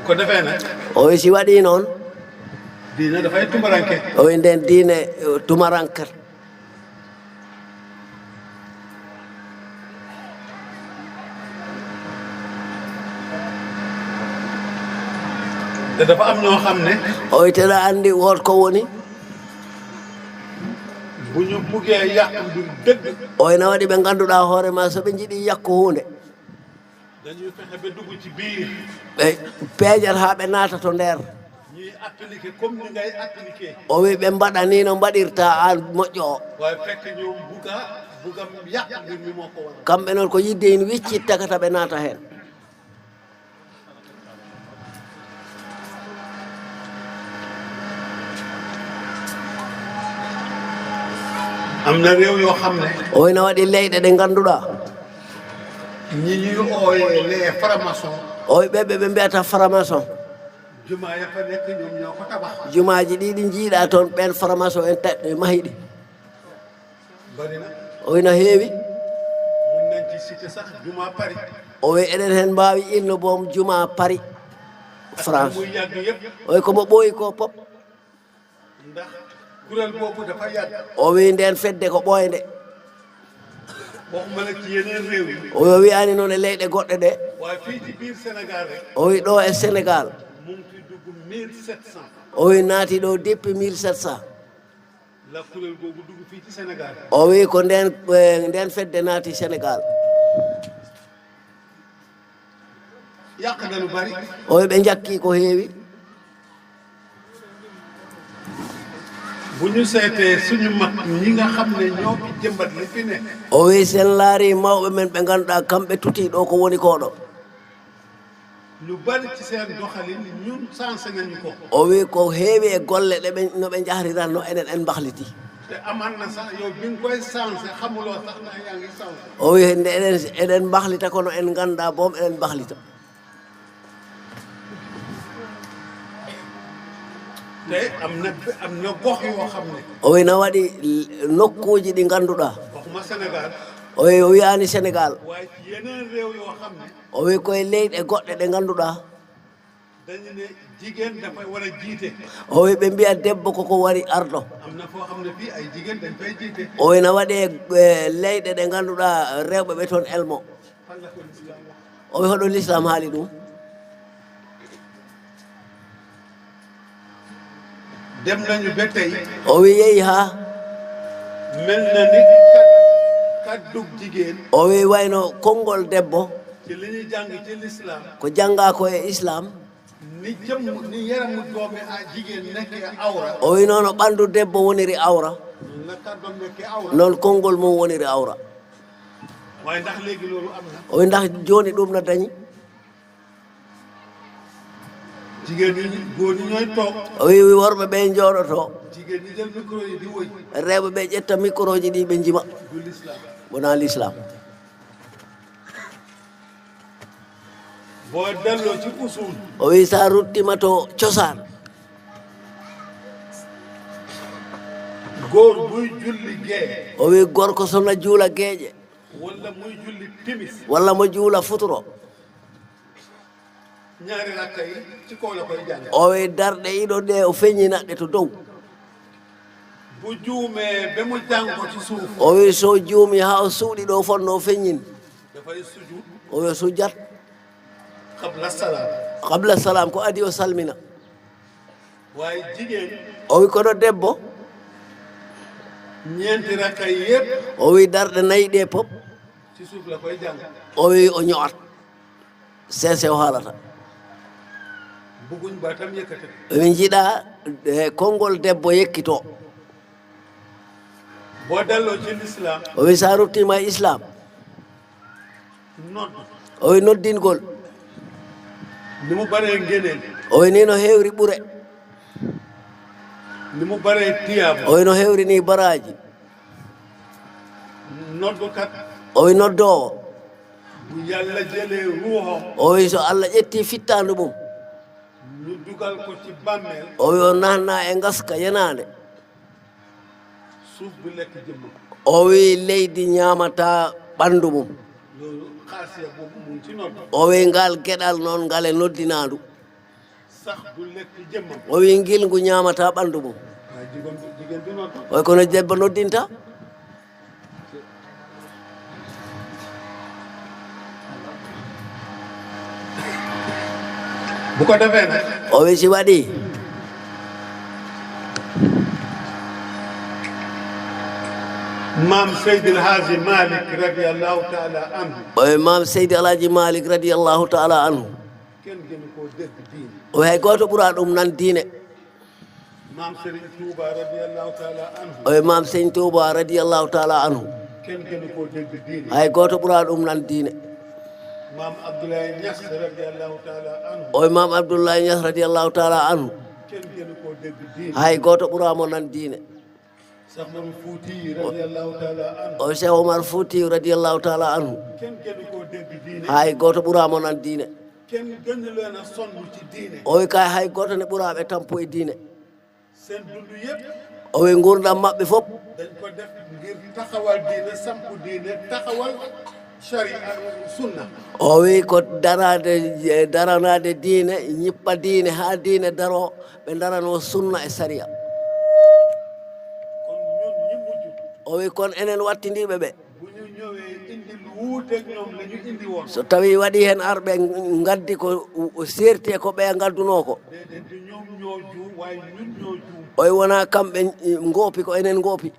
[SPEAKER 4] ko defee nag
[SPEAKER 5] o wi si waɗi noon
[SPEAKER 4] diine dafay tumaranke
[SPEAKER 5] o wi nden diine tumarankat
[SPEAKER 4] te dafa am ñoo xam ne
[SPEAKER 5] o wi teɗa andi woot ko woni
[SPEAKER 4] bu ñu buggee yàq mbir dëgg
[SPEAKER 5] o wi na waɗi ɓe ngannduɗaa hoore ma so ɓe jiɗi yakko hunde
[SPEAKER 4] dañuy fexe ba dugg ci biir
[SPEAKER 5] ɓe peeƴat haa ɓe naata to nder
[SPEAKER 4] ñuy appliqué comme ni ngay appliqué
[SPEAKER 5] o wi ɓe mbaɗa ni no mbaɗirta an moƴƴo o
[SPEAKER 4] waaye fekk ñoom buga yàq mbir mi moo ko waral
[SPEAKER 5] kamɓe noon ko yidde in wicci tagata ɓe naata heen
[SPEAKER 4] am na réew yoo xam ne
[SPEAKER 5] o wi no waɗi leyɗe ɗe ngannduɗaa
[SPEAKER 4] ñi ñuy ooyee les francs-maçons
[SPEAKER 5] o wi ɓeɓe ɓe mbiyata franc-maçon
[SPEAKER 4] jumaa ya fa nekk ñoom ñoo ko tabax
[SPEAKER 5] jumaaji ɗiɗi jiiɗa toon ɓen franc-maçon en taƴɗo mahiɗi
[SPEAKER 4] bari na
[SPEAKER 5] o wi no heewi
[SPEAKER 4] mun nañ ci cité sax jumaa Paris
[SPEAKER 5] o wi eɗen heen mbaawi inno boom juma Paris France
[SPEAKER 4] muy yàgg yëpp
[SPEAKER 5] o wi komo ɓooyi ko pop
[SPEAKER 4] ndax kuréel boobu dafa yàgg
[SPEAKER 5] o wi nden fedde ko ɓooynde
[SPEAKER 4] waxuma la ci yeneen réew yi
[SPEAKER 5] o wi o wiyaani noon e leyɗe goɗɗe ɗe
[SPEAKER 4] waaye fii ci biir Sénégal rek
[SPEAKER 5] o wi ɗo e Sénégal
[SPEAKER 4] mu ngi fi dugg 1700
[SPEAKER 5] o wi naati ɗo depuis 1700
[SPEAKER 4] la kuréel googu dugg fii ci Sénégal
[SPEAKER 5] o wi ko nden fedde naati Sénégal
[SPEAKER 4] yàq na lu bari
[SPEAKER 5] o wi ɓe jakkii ko heewi
[SPEAKER 4] bu ñu seetee suñu mag ñi nga xam ne ñoo fi jëmbat li fi ne
[SPEAKER 5] o wi sen laari mawɓe men ɓe ngannduɗaa kamɓe tutii ɗo ko woni kooɗo
[SPEAKER 4] lu bari ci seen doxalin ñun sensé nañu ko
[SPEAKER 5] o wi ko heewi e golle ɗe no ɓe jahriranno enen en mbahliti
[SPEAKER 4] te aman na sax yow bi nga koy sensé xamuloo sax na yaa ngi sensé
[SPEAKER 5] o wi nde eɗen mbahlita kono en nganndaa boom eɗen mbahlita
[SPEAKER 4] te am na gox yoo xam ne
[SPEAKER 5] o wi no waɗi nokkuuji ɗi ngannduɗaa
[SPEAKER 4] waxuma Sénégal
[SPEAKER 5] o wi o wiyaani Sénégal
[SPEAKER 4] waaye ci yeneen réew yoo xam ne
[SPEAKER 5] o wi koye leyɗe goɗɗe ɗe ngannduɗaa
[SPEAKER 4] dañu ne jigéen dafay war a jiite
[SPEAKER 5] o wi ɓe mbiya debbo koko wari arɗo
[SPEAKER 4] am na foo xam ne fii ay jigéen dañ fay jiite
[SPEAKER 5] o wi no waɗi leyɗe ɗe ngannduɗaa rewɓe ɓe toon elmo
[SPEAKER 4] fan la ko l'islam wax
[SPEAKER 5] o wi hoɗo l'islam haali ɗum
[SPEAKER 4] dem nañu ba tey
[SPEAKER 5] o wi yehi haa
[SPEAKER 4] mel na ni kaddug jigéen
[SPEAKER 5] o wi wayno konngol debbo
[SPEAKER 4] ci li ñuy jàng ci l'islam
[SPEAKER 5] ko janngaa ko e islam
[SPEAKER 4] ni yaramu doomi a jigéen nekkee awra
[SPEAKER 5] o wi noon ɓanndu debbo woniri awra
[SPEAKER 4] noonu la kàddoom nekkee awra
[SPEAKER 5] noon konngol mum woniri awra
[SPEAKER 4] waaye ndax léegi loolu am na
[SPEAKER 5] o wi ndax jooni ɗum no dañi
[SPEAKER 4] jigéen ñi góor ñi ñooy toog
[SPEAKER 5] o wi worɓe ɓe jooɗoto
[SPEAKER 4] jigéen ñi jël micro yi di woy
[SPEAKER 5] rewɓe ɓe ƴetta micro ji ɗi ɓe jima
[SPEAKER 4] du l'islam
[SPEAKER 5] wona l'islam
[SPEAKER 4] boo delloo ci usul
[SPEAKER 5] o wi sa ruttima to cosaan
[SPEAKER 4] góor buy julli gee
[SPEAKER 5] o wi gorko sona juula geeƴe
[SPEAKER 4] walla muy julli timis
[SPEAKER 5] walla mo juula futuro
[SPEAKER 4] ñaari rakka yi ci kaw la koy jàng
[SPEAKER 5] o wi darɗe ɗiɗo ɗe o feññinaɗɗe to dow
[SPEAKER 4] bu juumee ba mu jàng ko ci suuf
[SPEAKER 5] o wi so juumi haa o suuɗi ɗo fonno o feññin
[SPEAKER 4] dafay sujud
[SPEAKER 5] o wi o sujjat
[SPEAKER 4] qabla salaam
[SPEAKER 5] qabla salam ko adi o salmina
[SPEAKER 4] waaye jigéen
[SPEAKER 5] o wi kono debbo
[SPEAKER 4] ñeenti rakka yi yëpp
[SPEAKER 5] o wi darɗe nayi ɗe pop
[SPEAKER 4] ci suuf la koy jàng
[SPEAKER 5] o wi o ño'at sese o haalata
[SPEAKER 4] bugguñ baatam yëkkate
[SPEAKER 5] min jiɗa konngol debbo yekkito
[SPEAKER 4] boo delloo ci l'islam
[SPEAKER 5] o wi sa ruttima e islam
[SPEAKER 4] nodd
[SPEAKER 5] o wi noddingol
[SPEAKER 4] ni mu baree ngéneel
[SPEAKER 5] o wi ni no heewri ɓure
[SPEAKER 4] ni mu baree tiyaaba
[SPEAKER 5] o wi no heewri ni baraji
[SPEAKER 4] noddukat
[SPEAKER 5] o wi noddoowo
[SPEAKER 4] bu yàlla jëlee ruuxam
[SPEAKER 5] o wi so Allah ƴetti fittandu mum
[SPEAKER 4] ñu dugal ko ci bàmmeel
[SPEAKER 5] o wi o nanna e ngaska yenande
[SPEAKER 4] suuf bu lekk jëmmam
[SPEAKER 5] o wi leydi ñamata ɓandu mum
[SPEAKER 4] loolu xaasiya boobu mu ngi ci nodd
[SPEAKER 5] o wi ngal gueɗal noon ngal e noddinandu
[SPEAKER 4] sax du lekk jëmmam
[SPEAKER 5] o wi ngilngu ñamata ɓandu mum
[SPEAKER 4] waaye jigéen du nodd
[SPEAKER 5] oy kono debbo noddinta
[SPEAKER 4] bu ko defee nag
[SPEAKER 5] o wi si waɗi
[SPEAKER 4] maam Seydil Haaji Malick radiallahu taala anhu
[SPEAKER 5] o wi mam seydi alaji malik radiallahu taala anhu
[SPEAKER 4] kenn gënu koo dégg diine
[SPEAKER 5] o wi hay goto ɓuura ɗum nan diine
[SPEAKER 4] maam Serigne Touba radiallahu taala anhu
[SPEAKER 5] o wi mam seygne touba radiallahu taala anhu
[SPEAKER 4] kenn gënu koo dégg diine
[SPEAKER 5] hay goto ɓuura ɗum nan diine
[SPEAKER 4] maam Abdoulaye Niass radiallahu taala anhu
[SPEAKER 5] o wi mam abdoullahi nias radiallahu taala anhu
[SPEAKER 4] kenn gënu koo dégg diine
[SPEAKER 5] hay goto ɓuuramo nan diine
[SPEAKER 4] Cheikh Omar Fouti radiallahu taala anhu
[SPEAKER 5] o wi cheikh oumar fouti radiallahu taala anhu
[SPEAKER 4] kenn gënu koo dégg diine
[SPEAKER 5] hay goto ɓuuramo nan diine
[SPEAKER 4] kenn gënu leen a sonn ci diine
[SPEAKER 5] o wi kay hay goto ne ɓuuraɓe tampo e diine
[SPEAKER 4] seen dund yëpp
[SPEAKER 5] o wi gurdam mabɓe fof
[SPEAKER 4] dañ ko def ngir taxawal diine sampu diine taxawal sharia sunna
[SPEAKER 5] o wi ko daranade diine ñippa diine ha diine daro ɓe darano sunna e saria
[SPEAKER 4] kon ñun ñi mujj
[SPEAKER 5] o wi kon enen wattidiɓe ɓe
[SPEAKER 4] bu ñu ñëwee indi lu wuuteeg ñoom la ñu indi woon
[SPEAKER 5] so tawi waɗi hen arɓe gaddi ko serti e ko ɓe gadduno ko
[SPEAKER 4] déedéet du ñoom ñoo juum waaye ñun ñoo juum
[SPEAKER 5] o wi wona kamɓe goopi ko enen goopi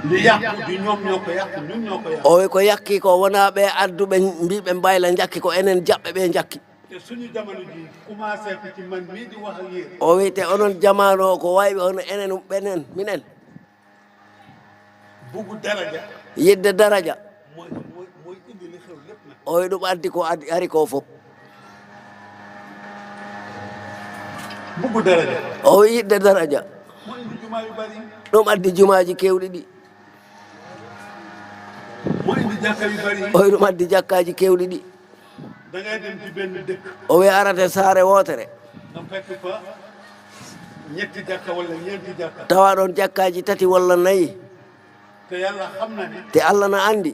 [SPEAKER 4] li yàqu du ñoom ñoo ko yàq ñun ñoo ko yàq
[SPEAKER 5] o wi ko yakki ko wona ɓe adduɓe mbiɓe mbayla jakki ko enen jaɓɓe ɓe jakki
[SPEAKER 4] te suñu jamono ji commencé ko ci man mii di wax ak yéen
[SPEAKER 5] o wi te onon jamanu o ko wayɓe ono enen ɓenen minen
[SPEAKER 4] buggu daraja
[SPEAKER 5] yidde daraja
[SPEAKER 4] mooy indi li xew lépp nag
[SPEAKER 5] o wi ɗum addi ko ari ko fof
[SPEAKER 4] buggu daraja
[SPEAKER 5] o wi yidde daraja
[SPEAKER 4] moo indi jumaa yu bari
[SPEAKER 5] ɗum addi jumaji kewɗi ɗi
[SPEAKER 4] moo indi jàkka yu bari
[SPEAKER 5] o wi ɗum addi jakkaji kewɗi ɗi
[SPEAKER 4] da ngay dem ci benn dëkk
[SPEAKER 5] o wi arate saare wotere
[SPEAKER 4] nga fekk fa ñetti jàkka wala ñeenti jàkka
[SPEAKER 5] tawa ɗon jakkaji tati walla nayyi
[SPEAKER 4] te yàlla xam na ne
[SPEAKER 5] te allah na andi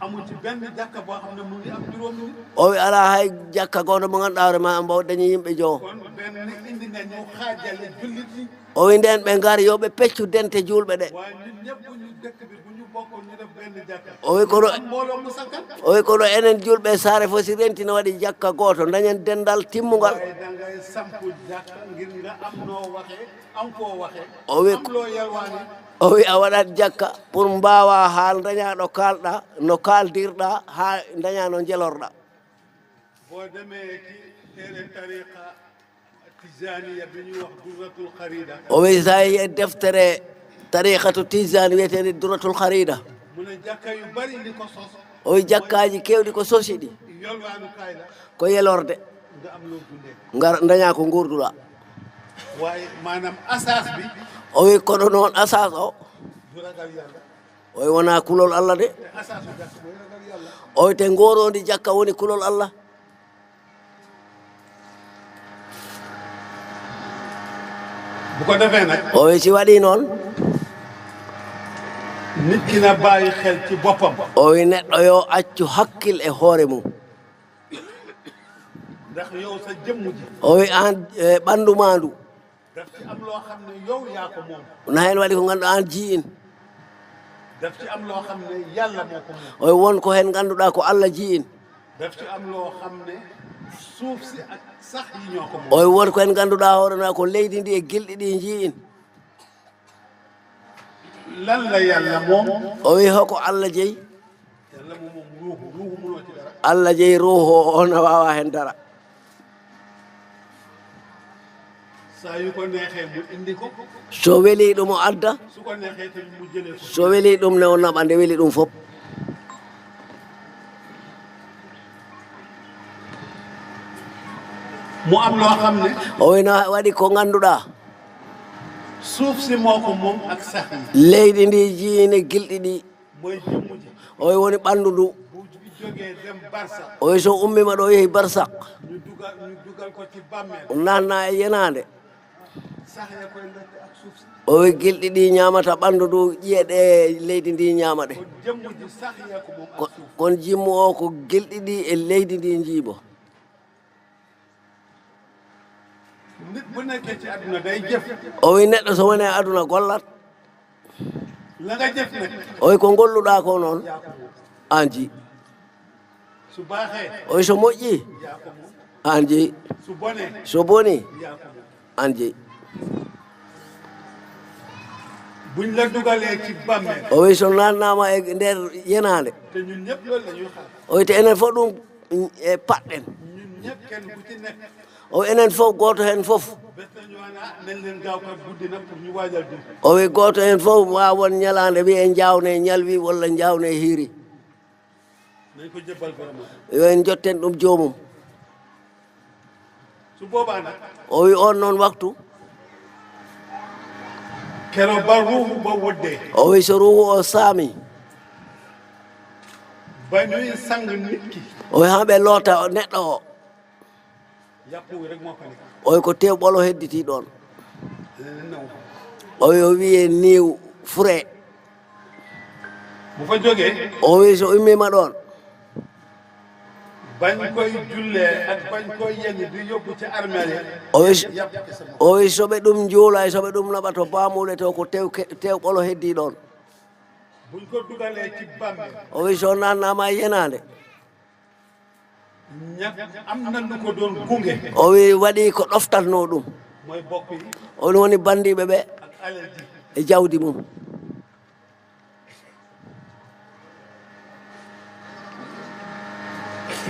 [SPEAKER 4] amul ci benn jàkka boo xam ne mu ngi am juróom nit
[SPEAKER 5] o wi ala hay jakka goto mo ganduɗa hoore ma mbaw dañi yimɓe joo
[SPEAKER 4] kon benn indi nga ñëw xaajale jullit ñi
[SPEAKER 5] o wi nden ɓe gaari yoɓe peccu dente julɓe ɗe
[SPEAKER 4] waaye ñun ñëpp bu ñu dëkk bi bu ñu bokk ñu def benn jàkka
[SPEAKER 5] o wi kono
[SPEAKER 4] am mbooloo mu sakkan
[SPEAKER 5] o wi kono enen julɓe saare fof si renti no waɗi jakka goto dañen dendal timmugal
[SPEAKER 4] waaye da ngay sampu jàkka ngir nga am noo waxee am koo waxee
[SPEAKER 5] o wi
[SPEAKER 4] am loo yalwaani
[SPEAKER 5] o wi a waɗat jakka pour mbawa haal dañaɗo kalɗa no kaldirɗa ha daña no jelorɗa
[SPEAKER 4] boo demee ci téere tariqa tijaniya bi ñuy wax durratul xarida
[SPEAKER 5] o wi sa yi e deftere tariqatu tijane wiyetede duratul harida
[SPEAKER 4] mu ne jàkka yu bari li ko sos
[SPEAKER 5] o wi jakkaji kewɗi ko sosi ɗi
[SPEAKER 4] yolwaanu kaay la
[SPEAKER 5] ko yelorde
[SPEAKER 4] nga am loo dundee
[SPEAKER 5] gar daña ko gurduɗa
[SPEAKER 4] waaye maanaam asas bi
[SPEAKER 5] o wi kono noon asas o
[SPEAKER 4] du ragal yàlla
[SPEAKER 5] o wi wona kulol allah de
[SPEAKER 4] te asasu jàkk mooy ragal yàlla
[SPEAKER 5] o wi te ngorodi jakka woni kulol allah
[SPEAKER 4] bu ko defee nag
[SPEAKER 5] o wi si waɗi noon
[SPEAKER 4] nit ki na bàyyi xel ci boppam
[SPEAKER 5] o wi neɗɗo yo accu hakkil e hoore mum
[SPEAKER 4] ndax yow sa jëmm ji
[SPEAKER 5] o wi an ɓandu ma ndu
[SPEAKER 4] daf ci am loo xam ne yow yaa ko moom
[SPEAKER 5] na hen waɗi ko ganduɗa an jiin
[SPEAKER 4] daf ci am loo xam ne yàlla moo ko moom
[SPEAKER 5] o wi won ko hen ganduɗa ko allah jiin
[SPEAKER 4] daf ci am loo xam ne suuf si ak sax yi ñoo ko moom
[SPEAKER 5] o wi won ko hen ganduɗa hoorema ko leydi ndi e gilɗi ɗi jiin
[SPEAKER 4] lan la yàlla moom
[SPEAKER 5] o wi hoko allah jeeyi
[SPEAKER 4] yàlla moom moom ruuhu munoo ci dara
[SPEAKER 5] allah jeeyi ruuhu o on wawa hen dara
[SPEAKER 4] saa yu ko neexee mu indi ko
[SPEAKER 5] so weeli ɗum o adda
[SPEAKER 4] su ko neexee tamit mu jëlee ko
[SPEAKER 5] so weeli ɗum ne o naɓa nde weeli ɗum fof
[SPEAKER 4] mu am loo xam ne
[SPEAKER 5] o wi no waɗi ko ganduɗa
[SPEAKER 4] suuf si moo ko moom ak sax yi
[SPEAKER 5] leydi ndi jiine gilɗi ɗi
[SPEAKER 4] mooy jëmm ji
[SPEAKER 5] oye woni ɓanndu ndu
[SPEAKER 4] bu jógee dem barsa
[SPEAKER 5] oye so ummima ɗo yehi barsak
[SPEAKER 4] ñu dugal ko ci bàmmeel
[SPEAKER 5] o nanna e yenande
[SPEAKER 4] sax ya koy lekk ak suuf si
[SPEAKER 5] oye gilɗi ɗi ñamata ɓanndu ndu ƴiyeɗe leydi ndi ñama ɗe
[SPEAKER 4] kon jëmm ji sax ya ko moom ak suuf
[SPEAKER 5] kono jimmu o ko gilɗi ɗi e leydi ndi jiibo
[SPEAKER 4] nit bu nekkee ci àdduna day jëf
[SPEAKER 5] o wi neɗɗo so woni e aduna gollat
[SPEAKER 4] la nga jëf nag
[SPEAKER 5] oy ko golluɗa ko noon
[SPEAKER 4] yaa ko moom
[SPEAKER 5] an jeyi
[SPEAKER 4] su baaxee
[SPEAKER 5] oy so moƴƴi
[SPEAKER 4] yaa ko moom
[SPEAKER 5] an jeyi
[SPEAKER 4] su bonee
[SPEAKER 5] so boni
[SPEAKER 4] yaa ko moom
[SPEAKER 5] an jeyi
[SPEAKER 4] buñ la dugalee ci bàmmeel
[SPEAKER 5] o wi so nannama e nder yenade
[SPEAKER 4] te ñun ñëpp loolu la ñuy xaar
[SPEAKER 5] o wi te enen fof ɗum e paɗɗen
[SPEAKER 4] ñun ñëpp kenn ku ci nekk
[SPEAKER 5] o wi enen fof goto hen fof
[SPEAKER 4] bés nañu wax ne nañ leen gaaw kat guddi na pour ñu waajal dund
[SPEAKER 5] o wi goto hen fof wawon ñalande wi en jawne ñalwi walla jawne hiiri
[SPEAKER 4] nañ ko jëbbal borom
[SPEAKER 5] yo en jotten ɗum jomum
[SPEAKER 4] su boobaa nag
[SPEAKER 5] o wi on noon waktu
[SPEAKER 4] keroog ba ruuxu ba woddee
[SPEAKER 5] o wi so ruhu o saami
[SPEAKER 4] ba ñuy sang nit ki
[SPEAKER 5] o wi haɓe loota neɗɗo o
[SPEAKER 4] yàpp wi rek moo fa nekk
[SPEAKER 5] o wi ko tewɓolo hedditi ɗon
[SPEAKER 4] leneen naw
[SPEAKER 5] o wi o wiye niw fure
[SPEAKER 4] bu fa jógee
[SPEAKER 5] o wi so ummima ɗon
[SPEAKER 4] bañ koy jullee ak bañ koy yenni di yóbbu ci armeel ya
[SPEAKER 5] o wi
[SPEAKER 4] yàpp kese moo
[SPEAKER 5] o wi soɓe ɗum juula e soɓe ɗum naɓa to baamuɗe to ko tewɓolo heddi ɗon
[SPEAKER 4] buñ ko dugalee ci bàmmeel
[SPEAKER 5] o wi so nannama e yenade
[SPEAKER 4] ñak am na lu ko doon gunge
[SPEAKER 5] o wi waɗi ko ɗoftatno ɗum
[SPEAKER 4] mooy bokk yi
[SPEAKER 5] on woni bandiɓe ɓe
[SPEAKER 4] ak alal ji
[SPEAKER 5] e jawdi mum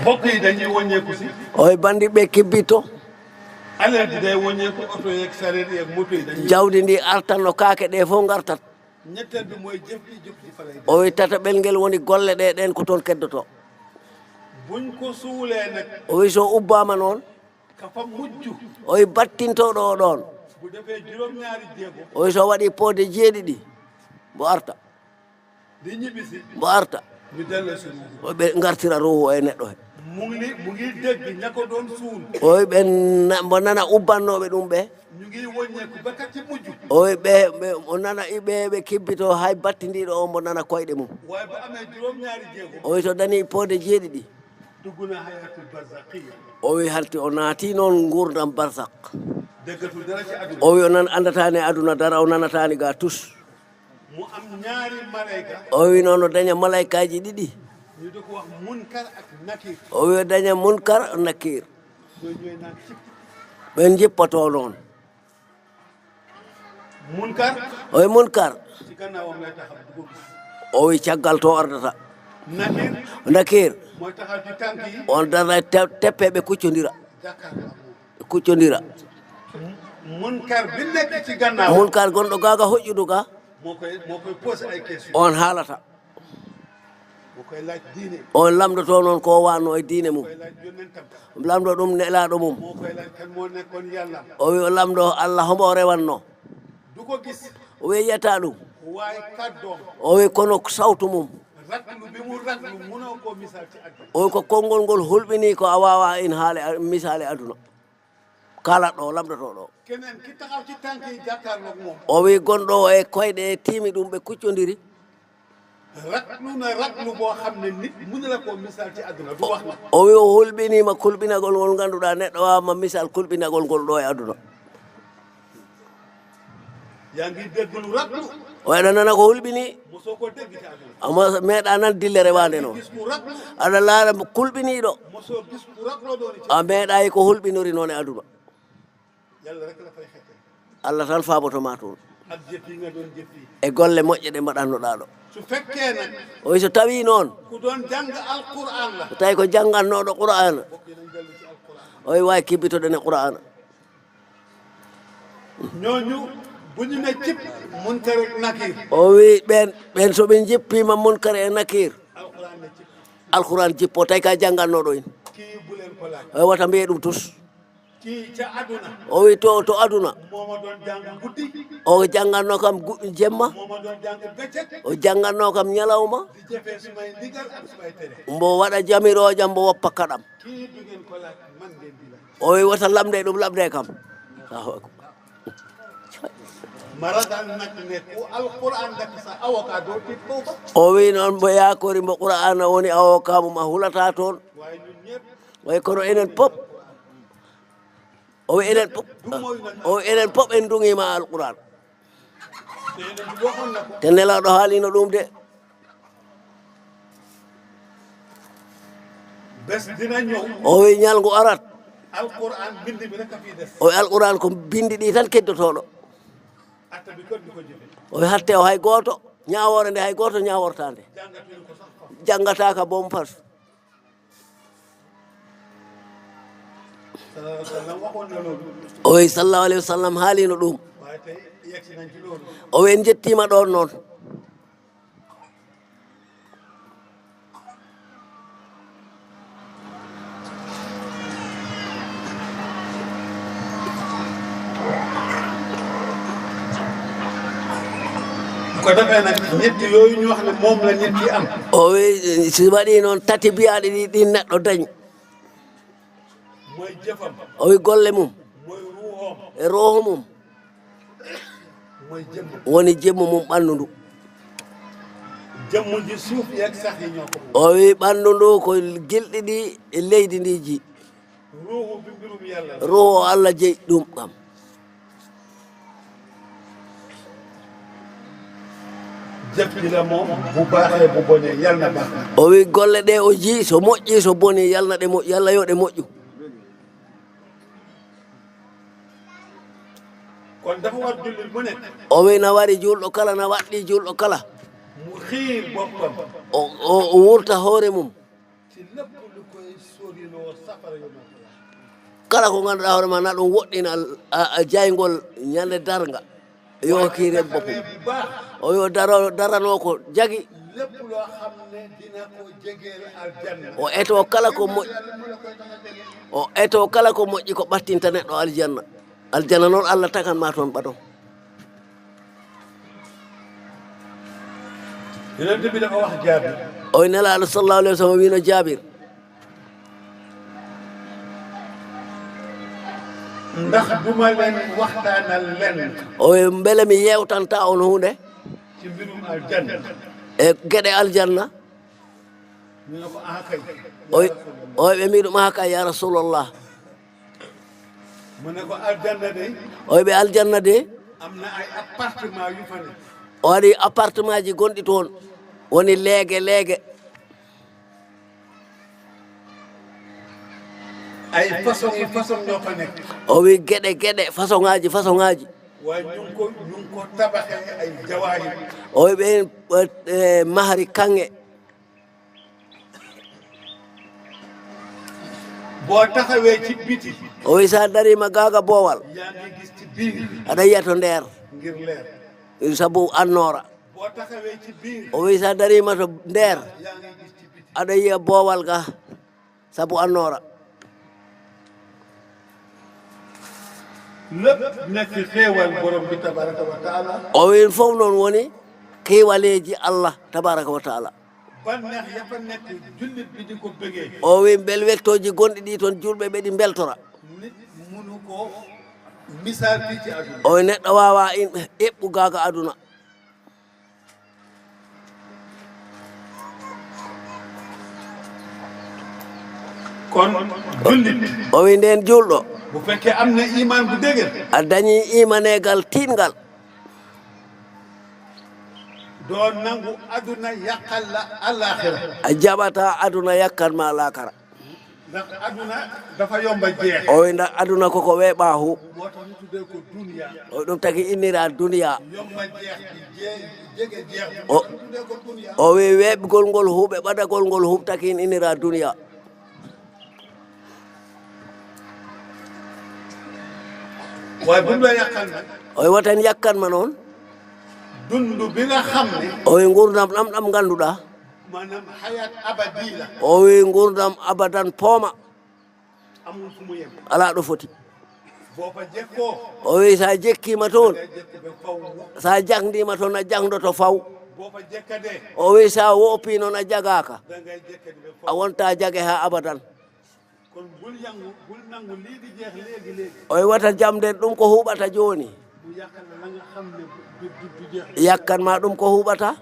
[SPEAKER 4] bokk yi dañuy wàññeeku si
[SPEAKER 5] o wi bandiɓe kibbitto
[SPEAKER 4] alal ji day wàññeeku oto yeeg sareet yeeg moto yi dañuy
[SPEAKER 5] jawdi ndi artanno kaake ɗe fof gartat
[SPEAKER 4] ñetteel bi mooy jëf ji fa lay
[SPEAKER 5] o wi tataɓel ngel woni golle ɗe ɗen ko toon keddoto
[SPEAKER 4] buñ ko suulee nag
[SPEAKER 5] o wi so ubbama noon
[SPEAKER 4] ka fa mujj
[SPEAKER 5] o wi battintoɗo o ɗon
[SPEAKER 4] bu defee juróom-ñaari jéego
[SPEAKER 5] o wi so waɗi poode jeeɗiɗi mbo arta
[SPEAKER 4] di ñibbisi
[SPEAKER 5] mbo arta
[SPEAKER 4] ñu delloo si ruuhu
[SPEAKER 5] ɓe gartira ruhu o e neɗɗo he
[SPEAKER 4] mu ngi dégg ña ko doon suul
[SPEAKER 5] o wi ɓe mbo nana ubbannoɓe ɗum ɓe
[SPEAKER 4] ñu ngi wàññeeku ba kat ci mujj
[SPEAKER 5] o wi o nana ɓe kibbito hay battidiɗo o mbo nana koyɗe mum
[SPEAKER 4] waaye ba amee juróom-ñaari jéego
[SPEAKER 5] o wi so dani poode jeeɗiɗi
[SPEAKER 4] dugg na hayatul barzaqiya
[SPEAKER 5] o wi halti o naati noon gurdam barsak
[SPEAKER 4] déggatul dara ci àdduna
[SPEAKER 5] o wi o andatani aduna dara o nanatani ga tus
[SPEAKER 4] mu am ñaari malayka
[SPEAKER 5] o wi noon o daña malaykaji ɗiɗi
[SPEAKER 4] ñu di ko wax munkar ak nakir
[SPEAKER 5] o wi o daña munkar nakir
[SPEAKER 4] ñooy naan cip
[SPEAKER 5] ɓen jippoto noon
[SPEAKER 4] munkar
[SPEAKER 5] o wi munkar
[SPEAKER 4] ci gannaawam lay taxaw du ko gis
[SPEAKER 5] o wi caggal to ardata
[SPEAKER 4] nakir
[SPEAKER 5] nakir
[SPEAKER 4] mooy taxaw ci tànk yi
[SPEAKER 5] on dara teppe ɓe kuccodira
[SPEAKER 4] jàkkaarloo ak moom
[SPEAKER 5] kuccodira
[SPEAKER 4] munkar bi nekk ci gannaaw
[SPEAKER 5] munkar gonɗo gaga hoƴƴudu ga
[SPEAKER 4] moo koy posé ay question
[SPEAKER 5] on haalata
[SPEAKER 4] moo koy laaj diine
[SPEAKER 5] on lamdoto noon ko wanno e diine mum
[SPEAKER 4] koy laaj yonentam
[SPEAKER 5] lamdo ɗum nelaɗo mum
[SPEAKER 4] moo koy laaj kan moo nekkoon yàlla
[SPEAKER 5] o wi o lamdo allah hombo o rewanno
[SPEAKER 4] du ko gis
[SPEAKER 5] o wi yiyata ɗum
[SPEAKER 4] waaye kàddoom
[SPEAKER 5] o wi kono sawtu mum
[SPEAKER 4] raglu bi mu raglu mënoo koo misaal ci àdduna
[SPEAKER 5] o wi ko konngol ngol hulɓini ko a wawa in haale misale aduna kalat ɗo lamdoto ɗo
[SPEAKER 4] keneen ki taxaw ci tànk yi jàkkaarloog moom
[SPEAKER 5] o wi gonɗo o e koyɗe tiimi ɗum ɓe kuccodiri
[SPEAKER 4] raglu na raglu boo xam ne nit mënu la koo misaal ci àdduna du wax na
[SPEAKER 5] o wi o hulɓinima kulɓinagol ngol ganduɗa neɗɗo wawama misal kulɓinagol ngol ɗo e aduna
[SPEAKER 4] yaa ngi dégg lu raglu
[SPEAKER 5] o aɗa nana ko hulɓini
[SPEAKER 4] mosoo koo dégg ci àdduna
[SPEAKER 5] ama meeɗa nan dille rewande noon
[SPEAKER 4] gis ku raglu
[SPEAKER 5] aɗa laara kulɓiniɗo
[SPEAKER 4] mosoo gis ku ragloo doon ci
[SPEAKER 5] a meeɗayi ko hulɓinori noon e aduna
[SPEAKER 4] yàlla rek la fay xekke
[SPEAKER 5] allah tan faabotoma toon
[SPEAKER 4] ak jëf yi nga doon jëf yi
[SPEAKER 5] e golle moƴƴe ɗe mbaɗannoɗa ɗo
[SPEAKER 4] su fekkee nag
[SPEAKER 5] o wi so tawi noon
[SPEAKER 4] ku doon jàng alquran la
[SPEAKER 5] so tawi ko janggannoɗo qur'ana
[SPEAKER 4] bokk yi nañ dellu ci alquran
[SPEAKER 5] o wi wawi kibbitoɗen e qur'ana
[SPEAKER 4] ñooñu bu ñu ne cip munkar ak nakir
[SPEAKER 5] o wi ɓen soɓe jippima munkar e nakir
[SPEAKER 4] alquran ne cip
[SPEAKER 5] alquran jippo tawi ka janggannoɗo in
[SPEAKER 4] kii bu leen ko laaj
[SPEAKER 5] o wi wata mbiye ɗum tus
[SPEAKER 4] kii ca aduna
[SPEAKER 5] o wi to aduna
[SPEAKER 4] mooma doon jàng guddi
[SPEAKER 5] o jannganno kam jemma
[SPEAKER 4] mooma doon jàng bëccëg
[SPEAKER 5] o jannganno kam ñalawma
[SPEAKER 4] di jëfee sumay ndigal ak sumay tere
[SPEAKER 5] mbo waɗa jamirojam mbo woppa kaɗam
[SPEAKER 4] kii du ngeen ko laaj man ngeen di laaj
[SPEAKER 5] o wi wata lamde ɗum lamde kam
[SPEAKER 4] ma ragal nag ne ku alquran def sa avocat doo tiit foofa
[SPEAKER 5] o wi noon mbo yakori mbo qur'ana woni avocat mum a hulata toon
[SPEAKER 4] waaye ñun ñëpp
[SPEAKER 5] way kono enen pop o wi enen pop en dungima alquran
[SPEAKER 4] te yéen a waxoon na ko
[SPEAKER 5] te nelaɗo haalino ɗum de
[SPEAKER 4] bés dina ñëw
[SPEAKER 5] o wi ñalngu arat
[SPEAKER 4] alquran bind bi rek a fii des
[SPEAKER 5] o wi alquran ko bindi ɗi tan keddotoɗo
[SPEAKER 4] atta bi kon di ko jëfe
[SPEAKER 5] o wi hatte o hay goto ñawore nde hay goto ñawortande
[SPEAKER 4] jàngatuñu ko sax fa
[SPEAKER 5] janggataka boom pat
[SPEAKER 4] sallallahu alayhi wa sallam waxoon na loolu
[SPEAKER 5] o wi sallallahu alayhi wa sallam haalino ɗum
[SPEAKER 4] waaye tey yegsi nañ ci loolu
[SPEAKER 5] o wi en jettima ɗon noon
[SPEAKER 4] ko defee nag ñetti yooyu ñu wax ne moom la ñetti am
[SPEAKER 5] o wi si waɗi noon tati mbiyaɗi ɗi neɗɗo dañ
[SPEAKER 4] mooy jëfam
[SPEAKER 5] o wi golle mum
[SPEAKER 4] mooy ruuxoom
[SPEAKER 5] e roho mum
[SPEAKER 4] mooy jëmm
[SPEAKER 5] woni jemmu mum ɓanndu ndu
[SPEAKER 4] jëmm ji suuf yeeg sax yi ñoo ko
[SPEAKER 5] o wi ɓanndu ndu ko gilɗi ɗi e leydi ndi ji
[SPEAKER 4] ruuxu bi mbirum yàlla
[SPEAKER 5] roho Allah jeyi ɗum kam
[SPEAKER 4] jëf ji la moom bu baaxee bu bonee yàlla na baax
[SPEAKER 5] o wi golle ɗe o ji so moƴƴi so boni yalna ɗe moƴƴu yalla yo ɗe moƴƴu
[SPEAKER 4] kon dafa war jullit mu nekk
[SPEAKER 5] o wi na wari julɗo kala na waɗɗi julɗo kala
[SPEAKER 4] mu xiir boppam
[SPEAKER 5] o wurta hoore mum
[SPEAKER 4] ci lépp lu koy sóoriloo safara yo ma
[SPEAKER 5] kala ko ganduɗa hoore ma na ɗum woɗɗina jaygol ñande darga yo kiire boppum
[SPEAKER 4] bu baax
[SPEAKER 5] o yo darano ko jagi
[SPEAKER 4] lépp loo xam ne dina ko jegeel aljanna
[SPEAKER 5] o eto kala ko moƴƴi o eto kala ko moƴƴi ko ɓattinta neɗɗo aljanna aljanna noon Allah tagan ma toon ɓaɗon
[SPEAKER 4] yonent bi dafa wax Jaabir
[SPEAKER 5] o wi nelaɗo sallallahu alayhi wa sallam wino Jaabir
[SPEAKER 4] ndax duma leen waxtaanal lenn
[SPEAKER 5] o wi beele mi yewtanta on hunde
[SPEAKER 4] ci mbirum aljanna
[SPEAKER 5] e gueɗe aljanna
[SPEAKER 4] ñu ne ko ah kay
[SPEAKER 5] o wi ɓe mbi ɗum ha kay ya rasulallah
[SPEAKER 4] mu ne ko aljanna de
[SPEAKER 5] o wi ɓe aljanna de
[SPEAKER 4] am na ay appartement yu fa ne
[SPEAKER 5] o waɗi appartement ji gonɗi toon woni leege
[SPEAKER 4] ay façon yi façon ñoo fa nekk
[SPEAKER 5] o wi gueɗe façon ngaji
[SPEAKER 4] waaye ñu ngi ko tabaxee ay jawaari
[SPEAKER 5] o wi ɓe mahari kange
[SPEAKER 4] boo taxawee ci biti
[SPEAKER 5] o wi sa darima gaga boowal
[SPEAKER 4] yaa ngi gis ci biir
[SPEAKER 5] aɗa yiya to nder
[SPEAKER 4] ngir leer
[SPEAKER 5] sabu annora
[SPEAKER 4] boo taxawee ci biir
[SPEAKER 5] o wi sa darima to nder
[SPEAKER 4] yaa ngi gis ci biti
[SPEAKER 5] aɗa yiya boowal ga sabu annora
[SPEAKER 4] lépp nekk xéewal borom bi tabaraka wa taala
[SPEAKER 5] o wi fof noon woni keewaleji Allah tabaraka wa taala
[SPEAKER 4] banneex ya fa nekk jullit bi di ko bëggee
[SPEAKER 5] o wi bel weltoji gonɗi ɗi toon julɓe ɓe ɗi beltora
[SPEAKER 4] nit munu ko misaal fii ci aduna
[SPEAKER 5] o wi neɗɗo wawa eɓɓu gaga aduna
[SPEAKER 4] kon jullit
[SPEAKER 5] o wi nden julɗo
[SPEAKER 4] bu fekkee am na iman bu dëgër
[SPEAKER 5] a dañi imanegal tiingal
[SPEAKER 4] doo nangu aduna yàqal la alaxira
[SPEAKER 5] a jaɓata aduna yakkan ma lakara
[SPEAKER 4] ndax aduna dafa yomba jeex
[SPEAKER 5] o wi nda aduna koko weeɓa hu
[SPEAKER 4] moo tax ñu tuddee ko duniya
[SPEAKER 5] o ɗum tagi innira duniya
[SPEAKER 4] yomba jeex di jege jeex bi
[SPEAKER 5] O-
[SPEAKER 4] moo tax ñu tuddee ko duniya
[SPEAKER 5] o wi weɓgol ngol huuɓe ɓaɗagol ngol huɓtaki innira duniya
[SPEAKER 4] waaye bu ñu la yàqal nag
[SPEAKER 5] o wi watan yakkanma noon
[SPEAKER 4] dund bi nga xam ne
[SPEAKER 5] o wi gurdam ɗam ganduɗa
[SPEAKER 4] maanaam xayaat abadi la
[SPEAKER 5] o wi gurdam abadan pooma
[SPEAKER 4] amul fu mu yem
[SPEAKER 5] ala ɗo foti o wi sa jekkima toon sa jangdima toon a jangdoto faw o wi sa woppi noon a jagaka a wonta jage ha abadan o wi wata jamden ɗum ko huɓata joni yakkanma ɗum ko huɓata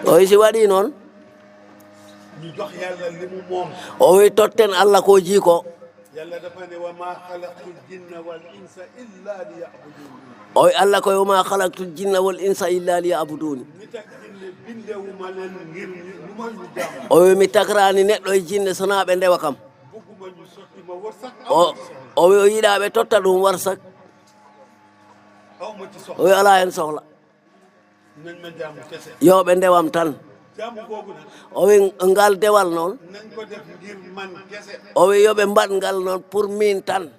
[SPEAKER 5] o wi si waɗi noon o wi totten Allah ko jiiko o wi Allah koye wama halaktul jinna wal insa illa liyabuduni o wi mi takrani neɗɗo e jinne sona ɓe ndewa kam o wi o yiɗa ɓe totta ɗum warsak o wi ala hen sohla yo ɓe ndewam tan o wi ngal dewal noon o wi yoɓe mbaɗ ngal noon pour min tan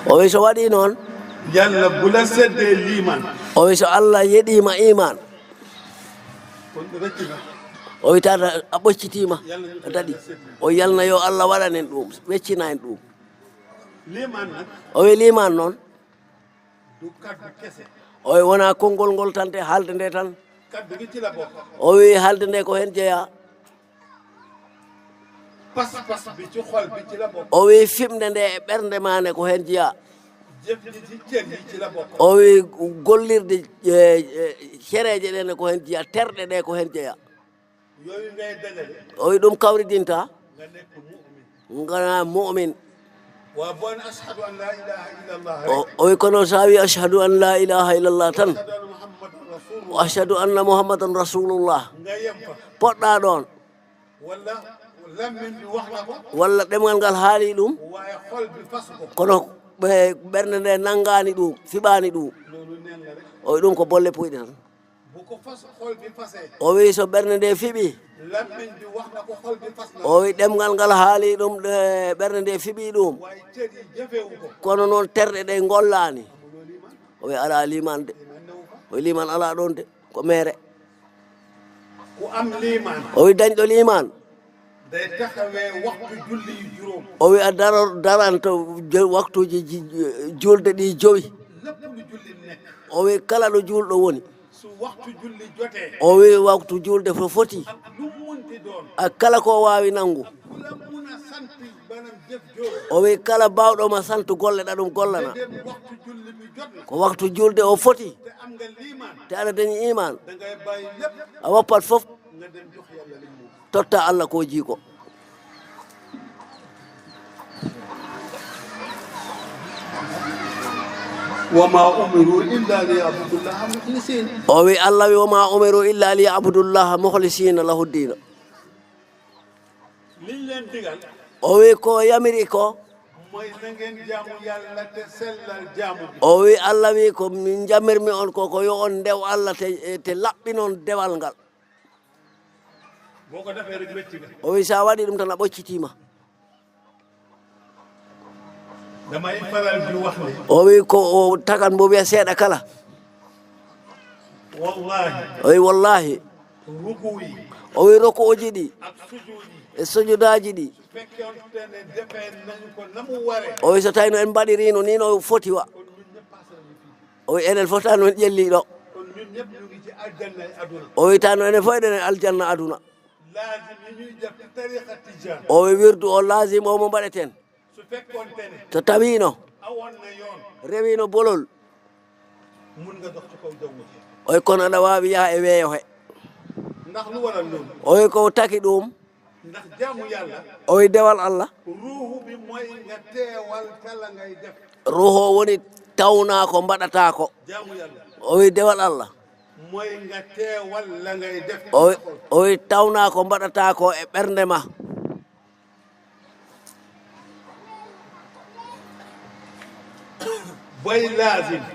[SPEAKER 5] o wi so waɗi noon
[SPEAKER 4] yalla bula sedde liman
[SPEAKER 5] o wi so Allah yeɗima iman o wi tata a ɓoccitima a daɗi o yalna yo Allah waɗanen ɗum weccina en ɗum o wi liman noon o wi wona konngol ngol tan te haalde nde tan o wi haalde nde ko hen jeeya o wi fimde nde e ɓernde mane ko hen jeeya o wi gollirde cereje ɗene ko hen jeeya terɗe ɗe ko hen jeeya o wi ɗum kawridinta ngana mu'min o wi kono sa wi ashhadu an la ilaha illallah tan wa ashhadu anna muhammadan rasulullah poɗɗa ɗon walla ɗemgal ngal haali ɗum kono ɓernde nde nanngani ɗum fiɓani ɗum o wi ɗum ko bolle puyɗe tan o wi so ɓernde nde fiɓi o wi ɗemgal ngal haali ɗum ɓernde nde fiɓi ɗum kono noon terɗe ɗe gollani o wi ala liman de o wi liman ala ɗon de ko mere o wi dañɗo liman o wi a daranto waktuji julde ɗi joyi o wi kala ɗo julɗo woni o wi waktu julde fo foti a kala ko wawi nangu o wi kala bawɗoma santu golleɗa ɗum gollana ko waktu julde o foti te aɗa dañi iman a woppat fof totta Allah ko jiiko
[SPEAKER 4] wama umiru illa liya'budullaha mukhlisina
[SPEAKER 5] o wi Allah wi wama umiru illa liya'budullaha mukhlisina lahu dina o wi ko yamiri ko o wi Allah wi ko min jamirmi on ko yo on ndew Allah te laɓɓinon dewal ngal o wi sa waɗi ɗum tan a ɓoccitima o wi ko o tagan mo wiya seeɗa kala o wi wallahi o wi rokuuji ɗi e sujudaji ɗi o wi so tawi no en mbaɗirino ni no foti wa o wi enen fotani en ƴelliɗo o wi tano enen fof eɗen aljanna aduna o wi wirdu o lazim o mo mbaɗeten so tawino rewino bolol o wi kono aɗa wawi yaha e weeyo he o wi ko taki ɗum o wi dewal Allah ruhu o woni tawna ko mbaɗata ko o wi dewal Allah o wi tawna ko mbaɗata ko e ɓernde ma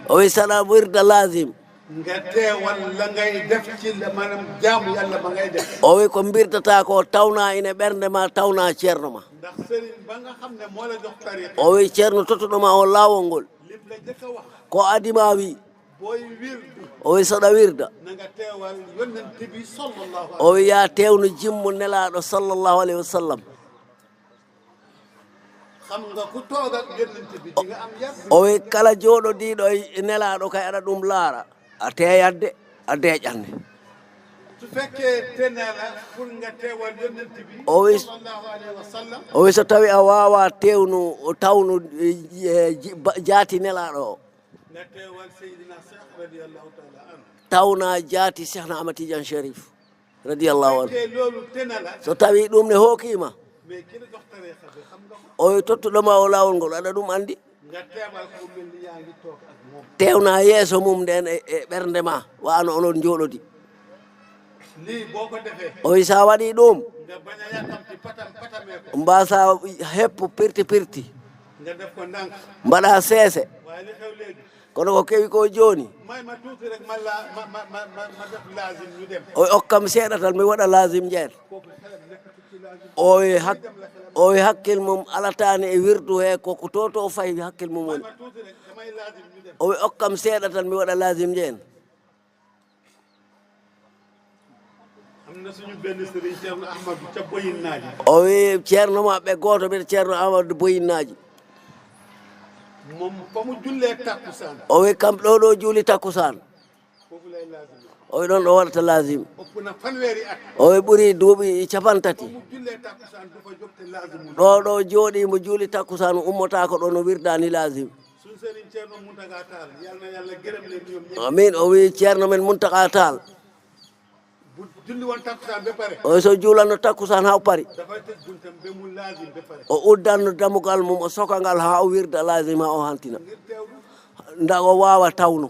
[SPEAKER 5] o wi saɗa wirda lazim
[SPEAKER 4] nga teewal la ngay def ci la maanaam jaamu yàlla ba ngay def
[SPEAKER 5] o wi ko mbirtata ko tawna ine ɓernde ma tawna ceerno ma
[SPEAKER 4] ndax sëriñ ba nga xam ne moo la jox tariqa
[SPEAKER 5] o wi ceerno tottuɗoma o laawol ngol
[SPEAKER 4] lim la jëkk a wax
[SPEAKER 5] ko adima wi
[SPEAKER 4] booy wirdu
[SPEAKER 5] o wi saɗa wirda
[SPEAKER 4] na nga teewal yonent bi sallallahu
[SPEAKER 5] o wi ya tewno jimmu nelaɗo sallllahu alayhi wa sallam
[SPEAKER 4] xam nga ku toog ak yonent bi di nga am yar
[SPEAKER 5] o wi kala jooɗodiɗo e nelaɗo kay aɗa ɗum laara a teeyatde a deeƴatde
[SPEAKER 4] su fekkee tenala pour nga teewal yonent bi
[SPEAKER 5] O wi-
[SPEAKER 4] sallallahu alayhi wa sallam
[SPEAKER 5] o wi so tawi a wawa tewnu tawnu jaati nelaɗo o
[SPEAKER 4] nga teewal Seydina Cheikh radiyallahu taala anhu
[SPEAKER 5] tawna jaati cheikhna ahmad tidiane chérif radiallahu anhu
[SPEAKER 4] fekkee loolu tenala
[SPEAKER 5] so tawi ɗum ne hookima
[SPEAKER 4] mais ki la jox tariqa bi xam nga ko
[SPEAKER 5] o wi tottuɗoma o laawol ngol aɗa ɗum andi
[SPEAKER 4] nga teewal ko mel ni yaa ngi toog ak moom
[SPEAKER 5] tewna yeeso mum nden e ɓernde ma wano onon jooɗodi
[SPEAKER 4] lii boo ko defee
[SPEAKER 5] o wi sa waɗi ɗum
[SPEAKER 4] nga bañ a yàkkamti patamee ko
[SPEAKER 5] mbasa heppu pirti pirti
[SPEAKER 4] nga def ko ndànk
[SPEAKER 5] mbaɗa seese
[SPEAKER 4] waaye li xew léegi
[SPEAKER 5] kono ko kewi ko joni
[SPEAKER 4] may ma tuuti rek ma la ma def laazim ñu dem
[SPEAKER 5] o wi okkam seeɗa tan mi waɗa lasim jeer
[SPEAKER 4] kooku xelam nekkatu ci laazim
[SPEAKER 5] o wi hakkil mum alatani e wirdu he koko to fayi hakkil mum
[SPEAKER 4] may
[SPEAKER 5] woni
[SPEAKER 4] ma tuuti rek damay laazim ñu dem
[SPEAKER 5] o wi okkam seeɗa tan mi waɗa lasim jeen
[SPEAKER 4] am na suñu benn sëriñ Ceerno Ahmadou ca boyin naaji
[SPEAKER 5] o wi ceerno maɓɓe goto ɓiɗa ceerno amadou boyinnaji
[SPEAKER 4] moom ba mu jullee takkusaan
[SPEAKER 5] o wi kam ɗo juuli takkusan
[SPEAKER 4] foofu lay laazim
[SPEAKER 5] o wi ɗon ɗo waɗata lasim
[SPEAKER 4] ëpp na fanweeri at
[SPEAKER 5] o wi ɓuuri duuɓi capantati
[SPEAKER 4] ba mu jullee takkusaan du fa jóg te laazimul
[SPEAKER 5] ɗo jooɗi mo juuli takkusan ummota ko ɗo no wirdani lasim
[SPEAKER 4] suñu sëriñ Ceerno Muntaga Taal yal na yàlla gërëm leen ñoom ñëpp
[SPEAKER 5] amin o wi ceerno men muntaka taal
[SPEAKER 4] bu julli woon takkusaan ba pare
[SPEAKER 5] o wi so juulanno takkusan ha pari
[SPEAKER 4] dafay tëj buntam ba mu laazim ba pare
[SPEAKER 5] o uddanno dammugal mum o sokangal ha o wirda lasim ha o hantina
[SPEAKER 4] ngir teewlu
[SPEAKER 5] nda o wawa tawno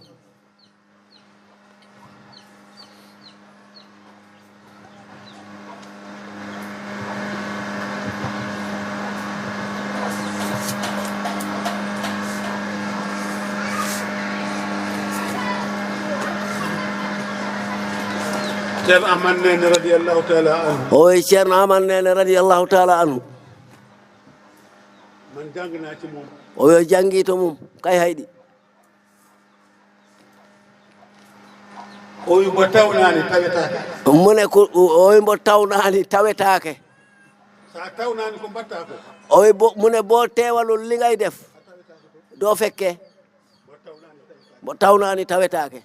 [SPEAKER 4] Ceerno Ahmad Nene radiyallahu taala anhu
[SPEAKER 5] o wi ceerno amad nene radiallahu taala anhu
[SPEAKER 4] man jàng naa ci moom
[SPEAKER 5] o wi o janggi to mum kay hayɗi
[SPEAKER 4] o wi mo tawnaani tawetaake
[SPEAKER 5] mune ko o wi mbo tawnani tawetake
[SPEAKER 4] so a tawnaani ko mbatta ko
[SPEAKER 5] o wi mune bo tewalol ligay def do fekke mbo tawnani tawetake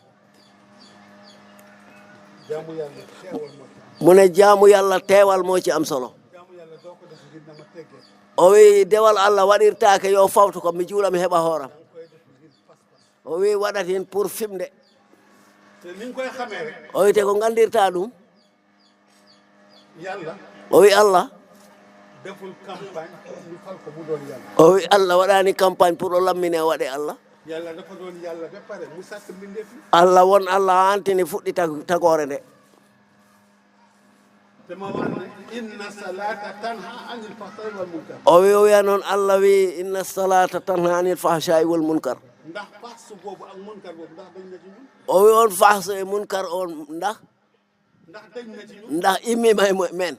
[SPEAKER 4] jaamu yàlla teewal ma
[SPEAKER 5] mune jaamu yallah tewal mo ci am solo
[SPEAKER 4] jaamu yàlla doo ko def ngir dama teggee
[SPEAKER 5] o wi dewal allah waɗirtake yo fawto ko mi juula mi heɓa hooram
[SPEAKER 4] koy def ngir pas-pas
[SPEAKER 5] o wi waɗat hen pour fimde
[SPEAKER 4] te ni nga koy xamee rek
[SPEAKER 5] o wi te ko gandirta ɗum
[SPEAKER 4] yàlla
[SPEAKER 5] o wi allah
[SPEAKER 4] deful campagne pour ñu fal ko mu doon yàlla
[SPEAKER 5] o wi allah waɗani campagne pour o lammine waɗe allah
[SPEAKER 4] yàlla dafa doon yàlla ba pare mu sàkk mbindeef yi
[SPEAKER 5] allah won allah hantini fuɗɗi tagore nde
[SPEAKER 4] te ma wax ne inna salata tanha anil fahsai wal munkar
[SPEAKER 5] o wiya noon allah wi inna salata tanha anil fahsai wal munkar
[SPEAKER 4] ndax fahsu boobu ak munkar boobu ndax dañ na ci ñun
[SPEAKER 5] o wi on fahso e munkar on ndax
[SPEAKER 4] dañ na ci ñun
[SPEAKER 5] ndax immima e men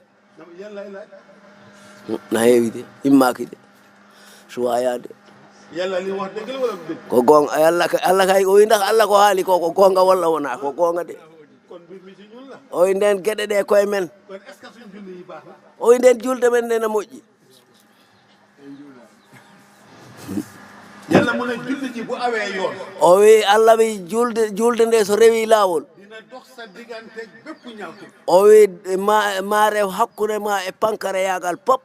[SPEAKER 4] yéen lay laaj
[SPEAKER 5] na heewi de immaki de suwayade
[SPEAKER 4] yàlla li wax dëgg la wala du dëgg
[SPEAKER 5] ko gonga allah kay o wi ndax allah ko haali ko gonga walla wona ko gonga de
[SPEAKER 4] kon mbir mi ci ñun la
[SPEAKER 5] o wi nden gueɗe ɗe koye men
[SPEAKER 4] kon est ce que suñ julli yi baax na
[SPEAKER 5] o wi nden julde men nde ne moƴƴi
[SPEAKER 4] yàlla mu ne julli ji bu awee yoon
[SPEAKER 5] o wi allah wi julde nde so rewi lawol
[SPEAKER 4] dina dox sa diggante bépp ñaawte
[SPEAKER 5] o wi ma rew hakkude ma e pankare yagal pop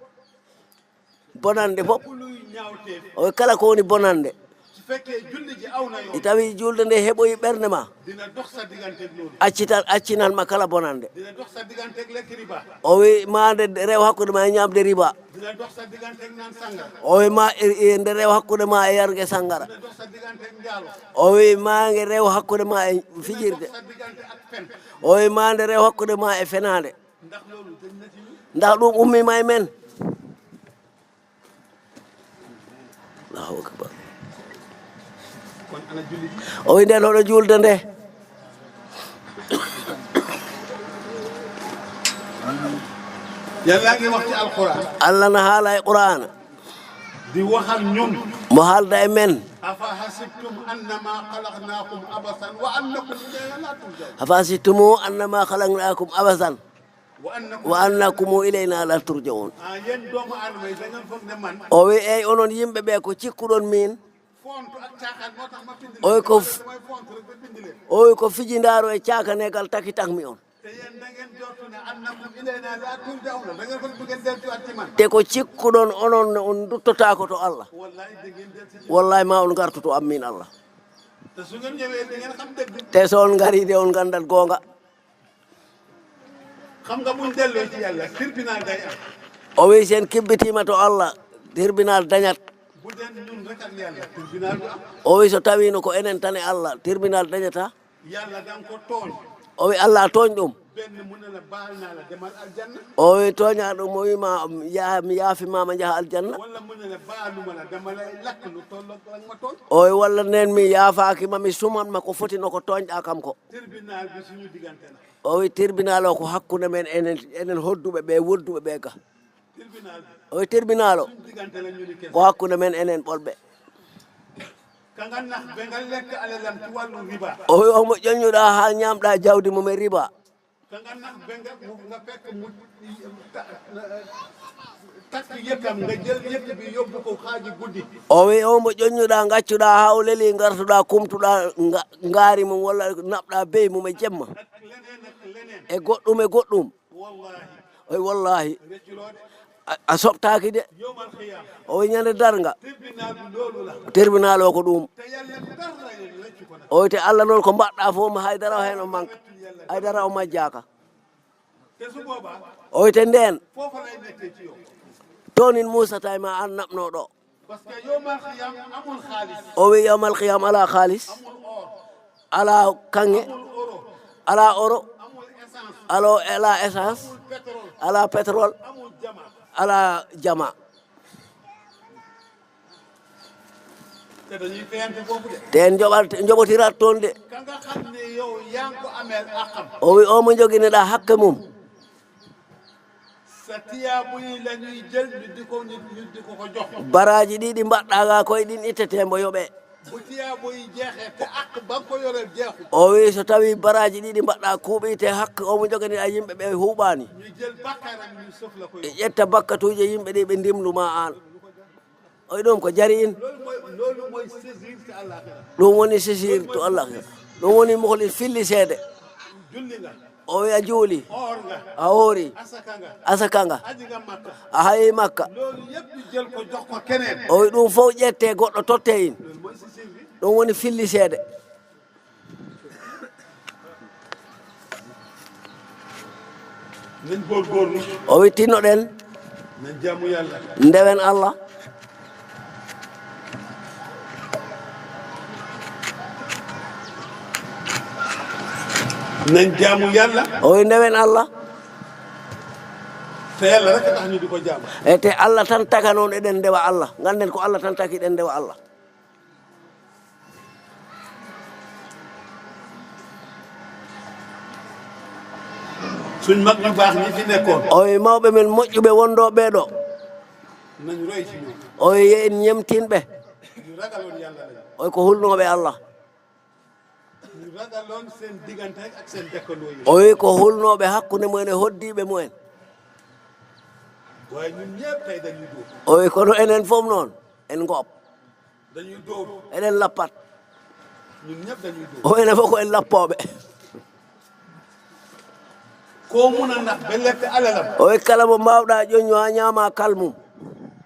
[SPEAKER 5] bonande pop
[SPEAKER 4] luy ñaawteef
[SPEAKER 5] o wi kala ko woni bonande
[SPEAKER 4] su fekkee julli ji aw na yoon
[SPEAKER 5] tawi julde nde heɓoyi ɓernde ma
[SPEAKER 4] dina dox sa diggante loolu
[SPEAKER 5] accinanma kala bonande
[SPEAKER 4] dina dox sa diggante lekk riba
[SPEAKER 5] o wi ma nde rew hakkude ma e ñamde riba
[SPEAKER 4] dina dox sa diggante naan sangara
[SPEAKER 5] o wi ma nde rew hakkude ma e yargue sangara
[SPEAKER 4] dina dox sa diggante njaalo
[SPEAKER 5] o wi ma nge rew hakkude ma e fijirde
[SPEAKER 4] sa diggante ak fen
[SPEAKER 5] o wi ma nde rew hakkude ma e fenade
[SPEAKER 4] ndax loolu dañ na ci ñun
[SPEAKER 5] ndax ɗum ummima e men allahu akbar
[SPEAKER 4] kon ana julli ji
[SPEAKER 5] o wi nden hoɗo julde nde
[SPEAKER 4] yàlla ngi wax ci alquran
[SPEAKER 5] allah na haala e qur'ana
[SPEAKER 4] di waxal ñun
[SPEAKER 5] mo haalda e men
[SPEAKER 4] afa hasibtum annama khalaqnakum abasan wa annakum ilayna la turja'un
[SPEAKER 5] afa sittumu annama khalaqnakum abasan wa annakum ilayna la turja'un
[SPEAKER 4] yéen doomu aadama yi da ngeen foog ne man
[SPEAKER 5] o wi eyi onon yimɓe ɓe ko cikkuɗon min
[SPEAKER 4] fontu ak caaxaan moo tax ma bindi
[SPEAKER 5] o wi ko
[SPEAKER 4] damay fontu rek ba bindi leen
[SPEAKER 5] o wi ko fijindaro e cakanegal taki takmi on
[SPEAKER 4] te yéen da ngeen jortu ne annakum ilayna la turja'un da ngeen foog du ngeen delluwaat ci man
[SPEAKER 5] te ko cikkuɗon onon ne on duttotako to Allah
[SPEAKER 4] wallahi da ngeen delsi
[SPEAKER 5] wallahi ma on gartu to am min Allah
[SPEAKER 4] te su ngeen ñëwee da ngeen xam dëgg
[SPEAKER 5] te so on gari de on gandat gonga
[SPEAKER 4] xam nga buñ delloo ci yàlla tribunal day am
[SPEAKER 5] o wi sen kibbitima to Allah tribunal dañat
[SPEAKER 4] bu den ñun rek ak yàlla tribunal du am
[SPEAKER 5] o wi so tawino ko enen tan e Allah tribunal dañata
[SPEAKER 4] yàlla da nga ko tooñ
[SPEAKER 5] o wi Allah tooñ ɗum
[SPEAKER 4] benn mu ne la baal naa la demal aljanna
[SPEAKER 5] o wi tooña ɗum o wima mi yaafimama jaaha aljanna
[SPEAKER 4] wala mu ne la baaluma la dama lay lakk lu tolloog la ma tooñ
[SPEAKER 5] o wi walla nen mi yaafakima mi sumanma ko fotino ko tooñɗa kam ko
[SPEAKER 4] tribunal bi suñu diggante la
[SPEAKER 5] o wi tribunal o ko hakkude men enen hodduɓe ɓe wodduɓe ɓe ga
[SPEAKER 4] tribunal bi
[SPEAKER 5] o wi tribunal o
[SPEAKER 4] suñu diggante la ñu ni kese
[SPEAKER 5] ko hakkude men enen ɓolɓe
[SPEAKER 4] ka nga nax ba nga lekk alalam ci wàllu riba
[SPEAKER 5] o wi omo ƴoññuɗa ha ñamɗa jawdi mum e riba
[SPEAKER 4] ka nga nax ba nga fekk mu takk yëkkam nga jël yëkk bi yóbbu ko xaaji guddi
[SPEAKER 5] o wi omo ƴoññuɗa gaccuɗa ha o leeli gartuɗa kumtuɗa ngaari mum walla naɓɗa beyi mum e jemma
[SPEAKER 4] ak leneen
[SPEAKER 5] e goɗɗum e goɗɗum
[SPEAKER 4] wallahi
[SPEAKER 5] o wi wallahi
[SPEAKER 4] recculoode
[SPEAKER 5] a soɓtaki de
[SPEAKER 4] yowmal xiyam
[SPEAKER 5] o wi ñande darga
[SPEAKER 4] tribunal bi loolu la
[SPEAKER 5] tribunal o ko ɗum
[SPEAKER 4] te yàlla dara reccu ko nag
[SPEAKER 5] o wi te Allah noon ko mbaɗɗa fof mo haydara o hen o manque haydara o majjaka
[SPEAKER 4] te su boobaa
[SPEAKER 5] o wi te nden
[SPEAKER 4] foofa lay nekkee ci yow
[SPEAKER 5] tonin musata e ma an naɓno ɗo
[SPEAKER 4] parce que yowmal xiyam amul xaalis
[SPEAKER 5] o wi yawmal qiyam ala halis
[SPEAKER 4] amul or
[SPEAKER 5] ala kange
[SPEAKER 4] amul euro
[SPEAKER 5] ala oro
[SPEAKER 4] amul essence
[SPEAKER 5] ala essence
[SPEAKER 4] amul pétrole
[SPEAKER 5] ala pétrole
[SPEAKER 4] amul jama
[SPEAKER 5] ala jama
[SPEAKER 4] te dañuy feyante foofu de
[SPEAKER 5] te en joɓotirat toon de
[SPEAKER 4] ka nga xam ne yow yaa ngi ko ameel àqam
[SPEAKER 5] o wi omo joguineɗa hakke mum
[SPEAKER 4] sa tiyaabu yi la ñuy jël ñu di ko jox
[SPEAKER 5] baraji ɗi ɗi mbaɗɗaga koye ɗin ittetembo yoɓe
[SPEAKER 4] bu tiyaabu yi jeexee te àq ba nga ko yoreel jeexu
[SPEAKER 5] o wi so tawi baraji ɗi ɗi mbaɗɗa kuuɓi te hakke omo joguineɗa yimɓe ɓe huuɓani
[SPEAKER 4] ñu jël bàkkaaram ñu sofla ko
[SPEAKER 5] e ƴetta bakkatuje yimɓe ɗi ɓe ndimluma an oy ɗum ko jari in
[SPEAKER 4] loolu mooy saisir te àllaaxira
[SPEAKER 5] ɗum woni sisir to Allah ɗum woni mohli filli seede
[SPEAKER 4] julli nga
[SPEAKER 5] o wi a juuli
[SPEAKER 4] or nga
[SPEAKER 5] a hoori
[SPEAKER 4] asaka nga
[SPEAKER 5] asaka nga
[SPEAKER 4] aji nga makka
[SPEAKER 5] a hayi makka
[SPEAKER 4] loolu yëpp ñu jël ko jox ko keneen
[SPEAKER 5] o wi ɗum fof ƴette goɗɗo totte in
[SPEAKER 4] loolu mooy saisir bi
[SPEAKER 5] ɗum woni filli seede
[SPEAKER 4] nañ góorgóorlu
[SPEAKER 5] o wi tinnoɗen
[SPEAKER 4] nañ jaamu yàlla
[SPEAKER 5] ndewen Allah
[SPEAKER 4] nañ jaamu yàlla
[SPEAKER 5] o wi ndewen Allah
[SPEAKER 4] te yàlla rek tax ñu di ko jaamu
[SPEAKER 5] e te Allah tan taka noon eɗen ndewa Allah ganden ko Allah tan taki ɗen ndewa Allah
[SPEAKER 4] suñ mag ñu baax ñi fi nekkoon
[SPEAKER 5] o wi mawɓe men moƴƴuɓe wonɗo ɓeɗo
[SPEAKER 4] nañ roy ci ñoom
[SPEAKER 5] o wi ye en ñemtinɓe
[SPEAKER 4] ñu ragaloon yàlla lañ
[SPEAKER 5] o wi ko hulnoɓe Allah
[SPEAKER 4] ñu ragaloon seen diggante ak seen dëkkandoo yi
[SPEAKER 5] o wi ko hulnoɓe hakkude mumen e hoddiɓe mumen
[SPEAKER 4] waaye ñun ñëpp tey dañuy dóor
[SPEAKER 5] o wi kono enen fof noon en goob
[SPEAKER 4] dañuy dóor
[SPEAKER 5] eɗen lappat
[SPEAKER 4] ñun ñëpp dañuy dóor
[SPEAKER 5] o enen fof ko en lappoɓe
[SPEAKER 4] koo mun a nax ba lekk alalam
[SPEAKER 5] o wi kala mo mbawɗa ƴoññu ha ñaama kalmum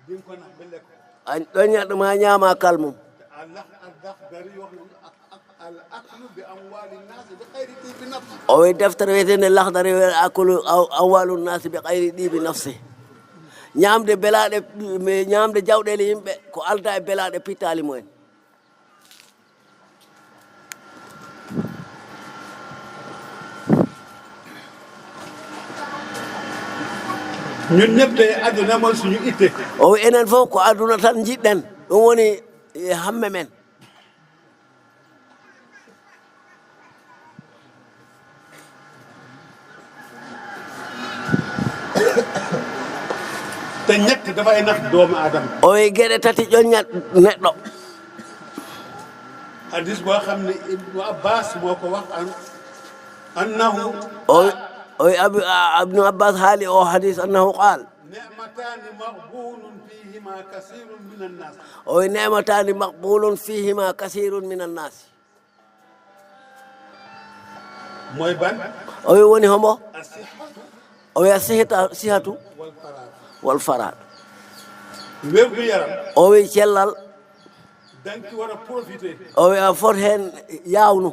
[SPEAKER 4] di nga ko nax ba lekk
[SPEAKER 5] a ƴoññat ɗum ha ñaama kalmum
[SPEAKER 4] Allah Allah dari wax nañu ak al aklu bi amwali naasi bi xayri tibi nafsi
[SPEAKER 5] o wi deftere wiyetende lahdari akulu amwalu nasi bi kayri ɗibi nafsi ñamde belaɗe ñamde jawɗele yimɓe ko alda e belaɗe pittali mumen
[SPEAKER 4] ñun ñëpp tey àdduna mooy suñu itte
[SPEAKER 5] o wi enen fof ko aduna tan jiɗɗen ɗum woni hamme men
[SPEAKER 4] te ñett dafay nax doomu aadama
[SPEAKER 5] o wi geɗe tati ƴoññat neɗɗo
[SPEAKER 4] hadis boo xam ne Ibnu Abbas moo ko wax annahu
[SPEAKER 5] o wi ibnu abbas haali o hadis annahu qal
[SPEAKER 4] ni'matani maqbulun fihima kasirun min annas
[SPEAKER 5] o wi nematani maqbulun fihima kasirun min annasi
[SPEAKER 4] mooy ban
[SPEAKER 5] o wi woni hombo
[SPEAKER 4] asihatu
[SPEAKER 5] o wi a sihatu
[SPEAKER 4] wal farad
[SPEAKER 5] wal farad
[SPEAKER 4] wérgu yaram
[SPEAKER 5] o wi cellal
[SPEAKER 4] danga ci war a profité
[SPEAKER 5] o wi a fot hen yawnu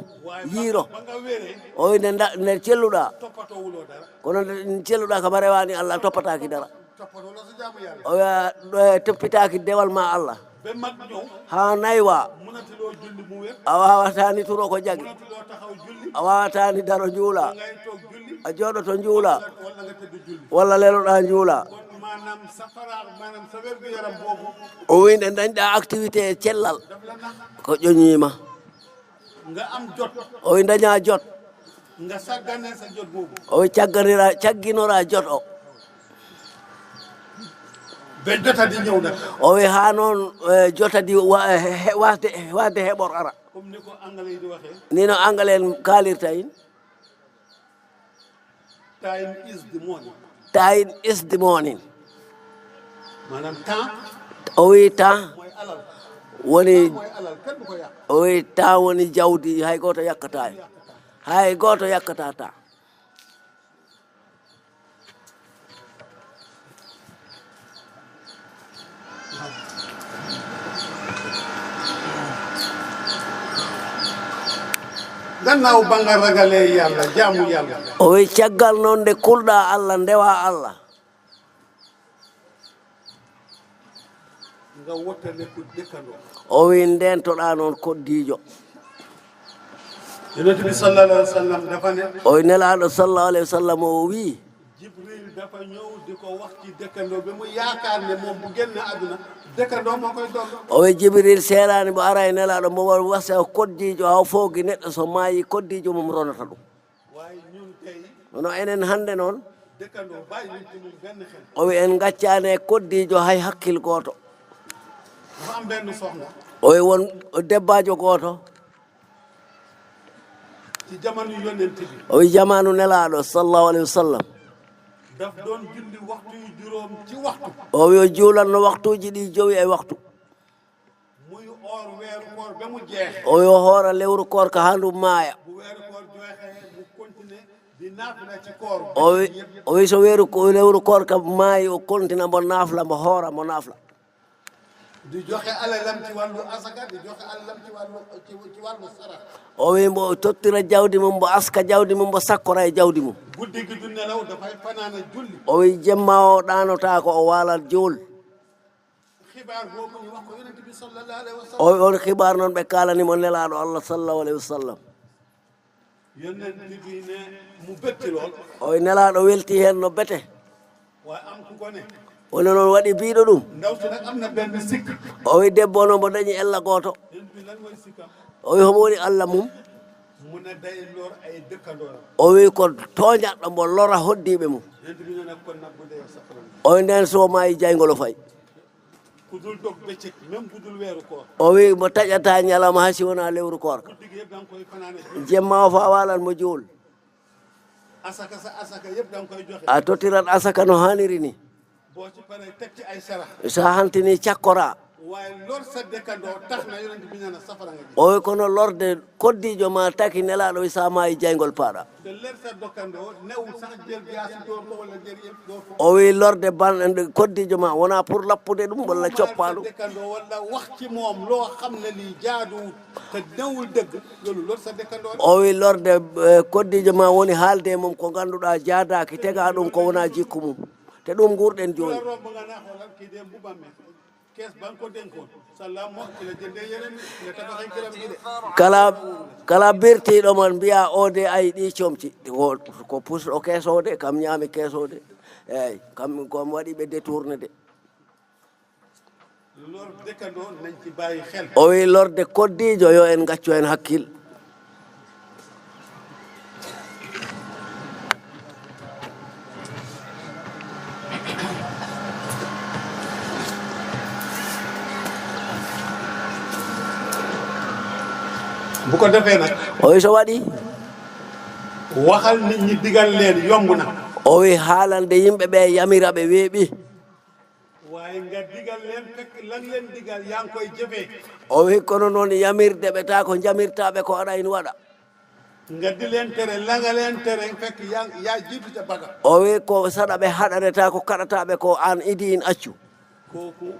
[SPEAKER 5] yiiro
[SPEAKER 4] ba nga wéree
[SPEAKER 5] o wi nde celluɗa
[SPEAKER 4] toppatowuloo dara
[SPEAKER 5] kono nde celluɗa kama rewani allah toppataki dara
[SPEAKER 4] toppatoo la sa jaamu yàlla
[SPEAKER 5] o wi a toppitaki dewal ma allah
[SPEAKER 4] ba mag ñëw
[SPEAKER 5] ha naywa
[SPEAKER 4] mënatuloo julli mu wér
[SPEAKER 5] a wawatani turo ko jaggi
[SPEAKER 4] mënatuloo taxaw julli
[SPEAKER 5] a wawatani daro juula
[SPEAKER 4] ngay toog julli
[SPEAKER 5] a jooɗoto juula
[SPEAKER 4] walla nga tëdd julli
[SPEAKER 5] walla leloɗa juula
[SPEAKER 4] kon maanaam sa faraax maanaam sa wérgu yaram boobu
[SPEAKER 5] o wi nde dañɗa activité e cellal
[SPEAKER 4] daf la nax
[SPEAKER 5] ko ƴoñima
[SPEAKER 4] nga am jot
[SPEAKER 5] o wi daña jot
[SPEAKER 4] nga sàggane sa jot boobu
[SPEAKER 5] o wi cagginora jot o
[SPEAKER 4] ba jotadi ñëw nag
[SPEAKER 5] o wi ha noon jotadi wasde heɓor ara
[SPEAKER 4] comme ni ko anglais yi di waxee
[SPEAKER 5] ni no anglais en kalirta in
[SPEAKER 4] time is the money
[SPEAKER 5] time is the morning
[SPEAKER 4] maanaam temps
[SPEAKER 5] o wi temps
[SPEAKER 4] mooy alal
[SPEAKER 5] woni
[SPEAKER 4] mooy alal kenn du ko yàq
[SPEAKER 5] o wi temps woni jawdi hay goto yakkata hay goto yakkata temps
[SPEAKER 4] gannaaw ba nga ragalee yàlla jaamu yàlla
[SPEAKER 5] o wi caggal noon nde kulɗa allah ndewa allah
[SPEAKER 4] nga wottane ko dëkkandoo
[SPEAKER 5] o wi ndentoɗa noon koddijo
[SPEAKER 4] yonent bi sallallahu alayhi wa sallam dafa ne
[SPEAKER 5] o wi nelaɗo sallallahu alayhi wa sallam o wi
[SPEAKER 4] jibril dafa ñëw di ko wax ci dëkkandoo bi mu yaakaar ne moom bu génn àdduna dëkkandoo moo koy doon
[SPEAKER 5] o wi jibril serani mbo ara e nelaɗo mbo wasa koddijo haw foogi neɗɗo so maayi koddijo mum ronata ɗum
[SPEAKER 4] waaye ñun tey
[SPEAKER 5] kono enen hande noon
[SPEAKER 4] dëkkandoo bàyyi ñu ci mum benn xel
[SPEAKER 5] o wi en gaccani e koddijo hay hakkil goto
[SPEAKER 4] dafa am benn soxna
[SPEAKER 5] o wi won debbajo goto
[SPEAKER 4] ci jamono yonent bi
[SPEAKER 5] o wi jamanu nelaɗo sallallahu alayhi wa sallam
[SPEAKER 4] daf doon julli waxtu yu juróom ci waxtu
[SPEAKER 5] o wi o juulanno waktuji ɗi jowi e waktu
[SPEAKER 4] muy or weeru koor ba mu jeex
[SPEAKER 5] o wi o hoora lewru koor ka handu maaya
[SPEAKER 4] bu weeru koor jeexee mu continuer di naafila ci koor
[SPEAKER 5] o wi so lewru koor ka maayi o continue mbo naafla mbo hoora mbo naafla
[SPEAKER 4] di joxe alalam ci wàllu asaka di joxe alalam ci wàllu sarax
[SPEAKER 5] o wi mbo tottira jawdi mum mbo aska jawdi mum mbo sakkora e jawdi mum
[SPEAKER 4] guddi gi du nelaw dafay fanaana julli
[SPEAKER 5] o wi jemma o ɗanota ko o waalat juul
[SPEAKER 4] xibaar boobu ñu wax ko yonent bi sallallahu alayhi wa
[SPEAKER 5] o
[SPEAKER 4] sallam
[SPEAKER 5] wi on xibaar noon ɓe kalanimo nelaɗo allah sallallahu alayhi wa sallam
[SPEAKER 4] yonent bi ne mu betti lool
[SPEAKER 5] o wi nelaɗo welti hen no bete
[SPEAKER 4] waaye am ku ko ne
[SPEAKER 5] woni noon waɗi mbiɗo ɗum
[SPEAKER 4] ndaw si nag am na benn sikk
[SPEAKER 5] o wi debbo no mbo dañi ella goto
[SPEAKER 4] yonent bi lan mooy sikkam
[SPEAKER 5] o wi homo woni allah mum
[SPEAKER 4] mu ne day lor ay dëkkandooram
[SPEAKER 5] o wi ko toñatɗo mbo lora hoddiɓe mum
[SPEAKER 4] yonent bi ne nag kon nag bu dee safara
[SPEAKER 5] o wi nden so maayi jaygol o fayi
[SPEAKER 4] ku dul dog bëccëg même bu dul weeru koor
[SPEAKER 5] o wi mo taƴata ñalawma ha si wona lewru korka
[SPEAKER 4] guddi gi yëpp da nga koy fanaane julli
[SPEAKER 5] jemma o fa walan mo juul
[SPEAKER 4] asaka sa asaka yëpp da nga koy joxe
[SPEAKER 5] a tottirat asaka no hanniri ni
[SPEAKER 4] boo ci paree teg ci ay sarax
[SPEAKER 5] sa hantini cakkora
[SPEAKER 4] waaye lor sa dëkkandoo tax na yonent bi nee na safara nga ji
[SPEAKER 5] o wi kono lorde koddijo ma taki nelaɗo wi sa maayi jaygol paɗa
[SPEAKER 4] te leer sa dëkkandoo newul sax jël jaasi door ko wala jël yëpp door ko
[SPEAKER 5] o wi lorde koddijo ma wona pour lappude ɗum walla coppa
[SPEAKER 4] sa
[SPEAKER 5] ɗum
[SPEAKER 4] dëkkandoo wala wax ci moom loo xam ne lii jaaduwut te newul dëgg loolu lor sa dëkkandoo
[SPEAKER 5] o wi lorde koddijo ma woni haalde mum ko ganduɗa jaadaki tega ɗum ko wona jikku mum te ɗum gurɗen
[SPEAKER 4] la
[SPEAKER 5] joni
[SPEAKER 4] romb nga naa xoolal kii de mbubam me kees ba nga ko dénkoon salaam mo ci la jëndee yeneen nga tabaxee këram gi de
[SPEAKER 5] kala birtiɗo mon mbiya o de ayi ɗi comci ko pusɗo keesode kam ñaami keesode eyyi kam komi waɗi ɓe détourné de
[SPEAKER 4] lor dëkkandoo nañ ci bàyyi xel
[SPEAKER 5] o wi lorde koddijo yo en gaccu hen hakkil
[SPEAKER 4] bu ko defee nag
[SPEAKER 5] o wi so waɗi
[SPEAKER 4] waxal nit ñi digal leen yomb na
[SPEAKER 5] o wi haalande yimɓe ɓe yamira ɓe weeɓi
[SPEAKER 4] waaye nga digal leen fekk lan leen digal yaa ngi koy jëfee
[SPEAKER 5] o wi kono noon yamirde ɓe ta ko jamirtaɓe ko aɗa in waɗa
[SPEAKER 4] nga di leen tere la nga leen tere fekk yaa jiitu ca baga
[SPEAKER 5] o wi ko saɗa ɓe haɗaneta ko kaɗataɓe ko an idi in accu
[SPEAKER 4] kooku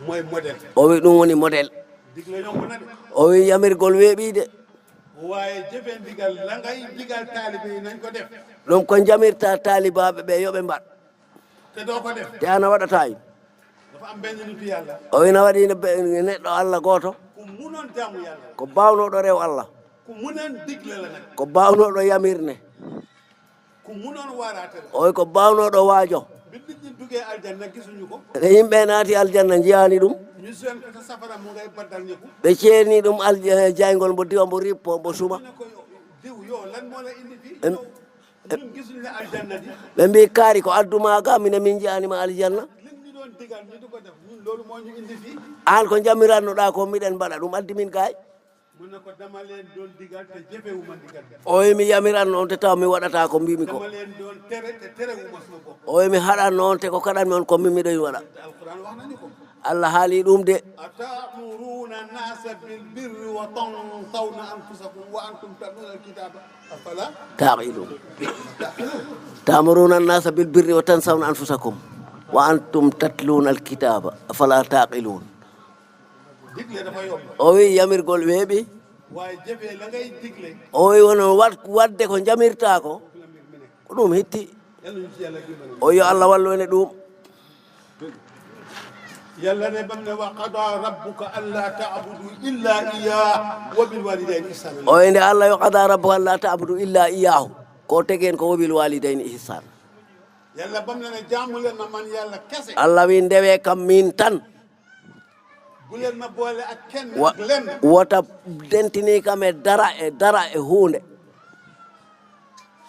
[SPEAKER 4] mooy modèle
[SPEAKER 5] o wi ɗum woni modèle
[SPEAKER 4] digle yomb na de
[SPEAKER 5] o wi yamirgol weeɓi de
[SPEAKER 4] waaye jëfee ndigal la ngay digal taalibe yi nañ ko def
[SPEAKER 5] ɗum ko jamirta talibaɓe ɓe yoɓe mbaɗ
[SPEAKER 4] te doo ko def
[SPEAKER 5] te ana waɗata in
[SPEAKER 4] dafa am benn nitu yàlla
[SPEAKER 5] o wina waɗi neɗɗo Allah goto
[SPEAKER 4] ku munoon jaamu yàlla
[SPEAKER 5] ko bawnoɗo rew Allah
[SPEAKER 4] ku munoon digle la nag
[SPEAKER 5] ko bawnoɗo yamirne
[SPEAKER 4] ku munoon waaraate la
[SPEAKER 5] o wi ko bawnoɗo waajo
[SPEAKER 4] bi nit ñi duggee aljanna gisuñu ko
[SPEAKER 5] e yimɓe naati aljanna jiyani ɗum
[SPEAKER 4] ñu seen ko ta safara mu ngay baddal ñëku
[SPEAKER 5] ɓe ceerni ɗum jaygol mbo diwa mbo rippo mbo suma
[SPEAKER 4] ne ko diw yow lan moo la indi fii
[SPEAKER 5] Em-
[SPEAKER 4] yow ñun gisuñu ne aljanna di
[SPEAKER 5] ɓe mbi kaari ko addumaga mine min jiyanima aljanna
[SPEAKER 4] liñ ñu doon digal ñu di ko def ñun loolu moo ñu indi fii
[SPEAKER 5] an ko jamirannoɗa ko miɗen mbaɗa ɗum addi min gay
[SPEAKER 4] mu ne ko dama leen doon digal te jëfewuma digal
[SPEAKER 5] o wi mi yamiranno on te taw mi waɗata ko mbimi ko
[SPEAKER 4] dama leen doon tere te terewuma sama bopp
[SPEAKER 5] o wi mi haɗanno on te ko kaɗanmi on ko min miɗoyn waɗa
[SPEAKER 4] te alquran wax nañu ko
[SPEAKER 5] Allah haali ɗum de
[SPEAKER 4] atamuruna nasa bilbirri wa tansawna anfusakum wa antum tatluna alkitaba afala
[SPEAKER 5] taqilun tamuruna annasa bilbirri wa tansawna anfusakum wa antum tatluna alkitaba afala taqilun
[SPEAKER 4] digle dafa yomb
[SPEAKER 5] o wi yamirgol weeɓi
[SPEAKER 4] waaye jëfee la ngay digle
[SPEAKER 5] o wi wono wadde ko jamirta ko ko ɗum hitti
[SPEAKER 4] yàlla ñu ci yàlla dimbali
[SPEAKER 5] o yo Allah wallu ene ɗum
[SPEAKER 4] yàlla ne bam ne wa qada rabbuka alla ta'budu illa iyyah wa bil walidayni ihsana
[SPEAKER 5] o wi nde Allah yo qada rabbuka alla ta'budu illa iyahu ko tegen ko wobil walidayni ihsan
[SPEAKER 4] yàlla bam ne jaamu leen ma man yàlla kese
[SPEAKER 5] Allah wi ndewe kam min tan
[SPEAKER 4] bu leen ma boole ak kenn
[SPEAKER 5] wa
[SPEAKER 4] ak lenn
[SPEAKER 5] wota dentini kam e dara e hunde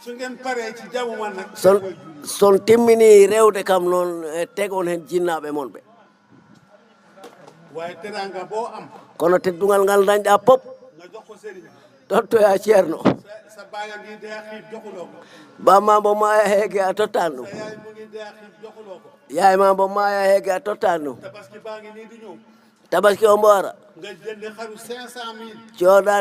[SPEAKER 4] su ngeen paree ci jaamu man nag
[SPEAKER 5] son timmini rewde kam noon tegon hen jinnaɓe mon ɓe
[SPEAKER 4] waaye teranga boo am
[SPEAKER 5] kono teddugal ngal dañɗa pop
[SPEAKER 4] nga jox ko sëriñ
[SPEAKER 5] tottoya ceerno
[SPEAKER 4] sa baaya ngi dee xiif joxuloo ko
[SPEAKER 5] bamma mbo maya heege a tottan ɗum
[SPEAKER 4] sa yaay mu ngi dee xiif joxuloo ko
[SPEAKER 5] yaay ma mbo maya heege a tottan ɗum
[SPEAKER 4] tabaski baa ngi nii di ñëw
[SPEAKER 5] tabaski o mbo ara
[SPEAKER 4] nga jënd xaru 500 000
[SPEAKER 5] cooɗa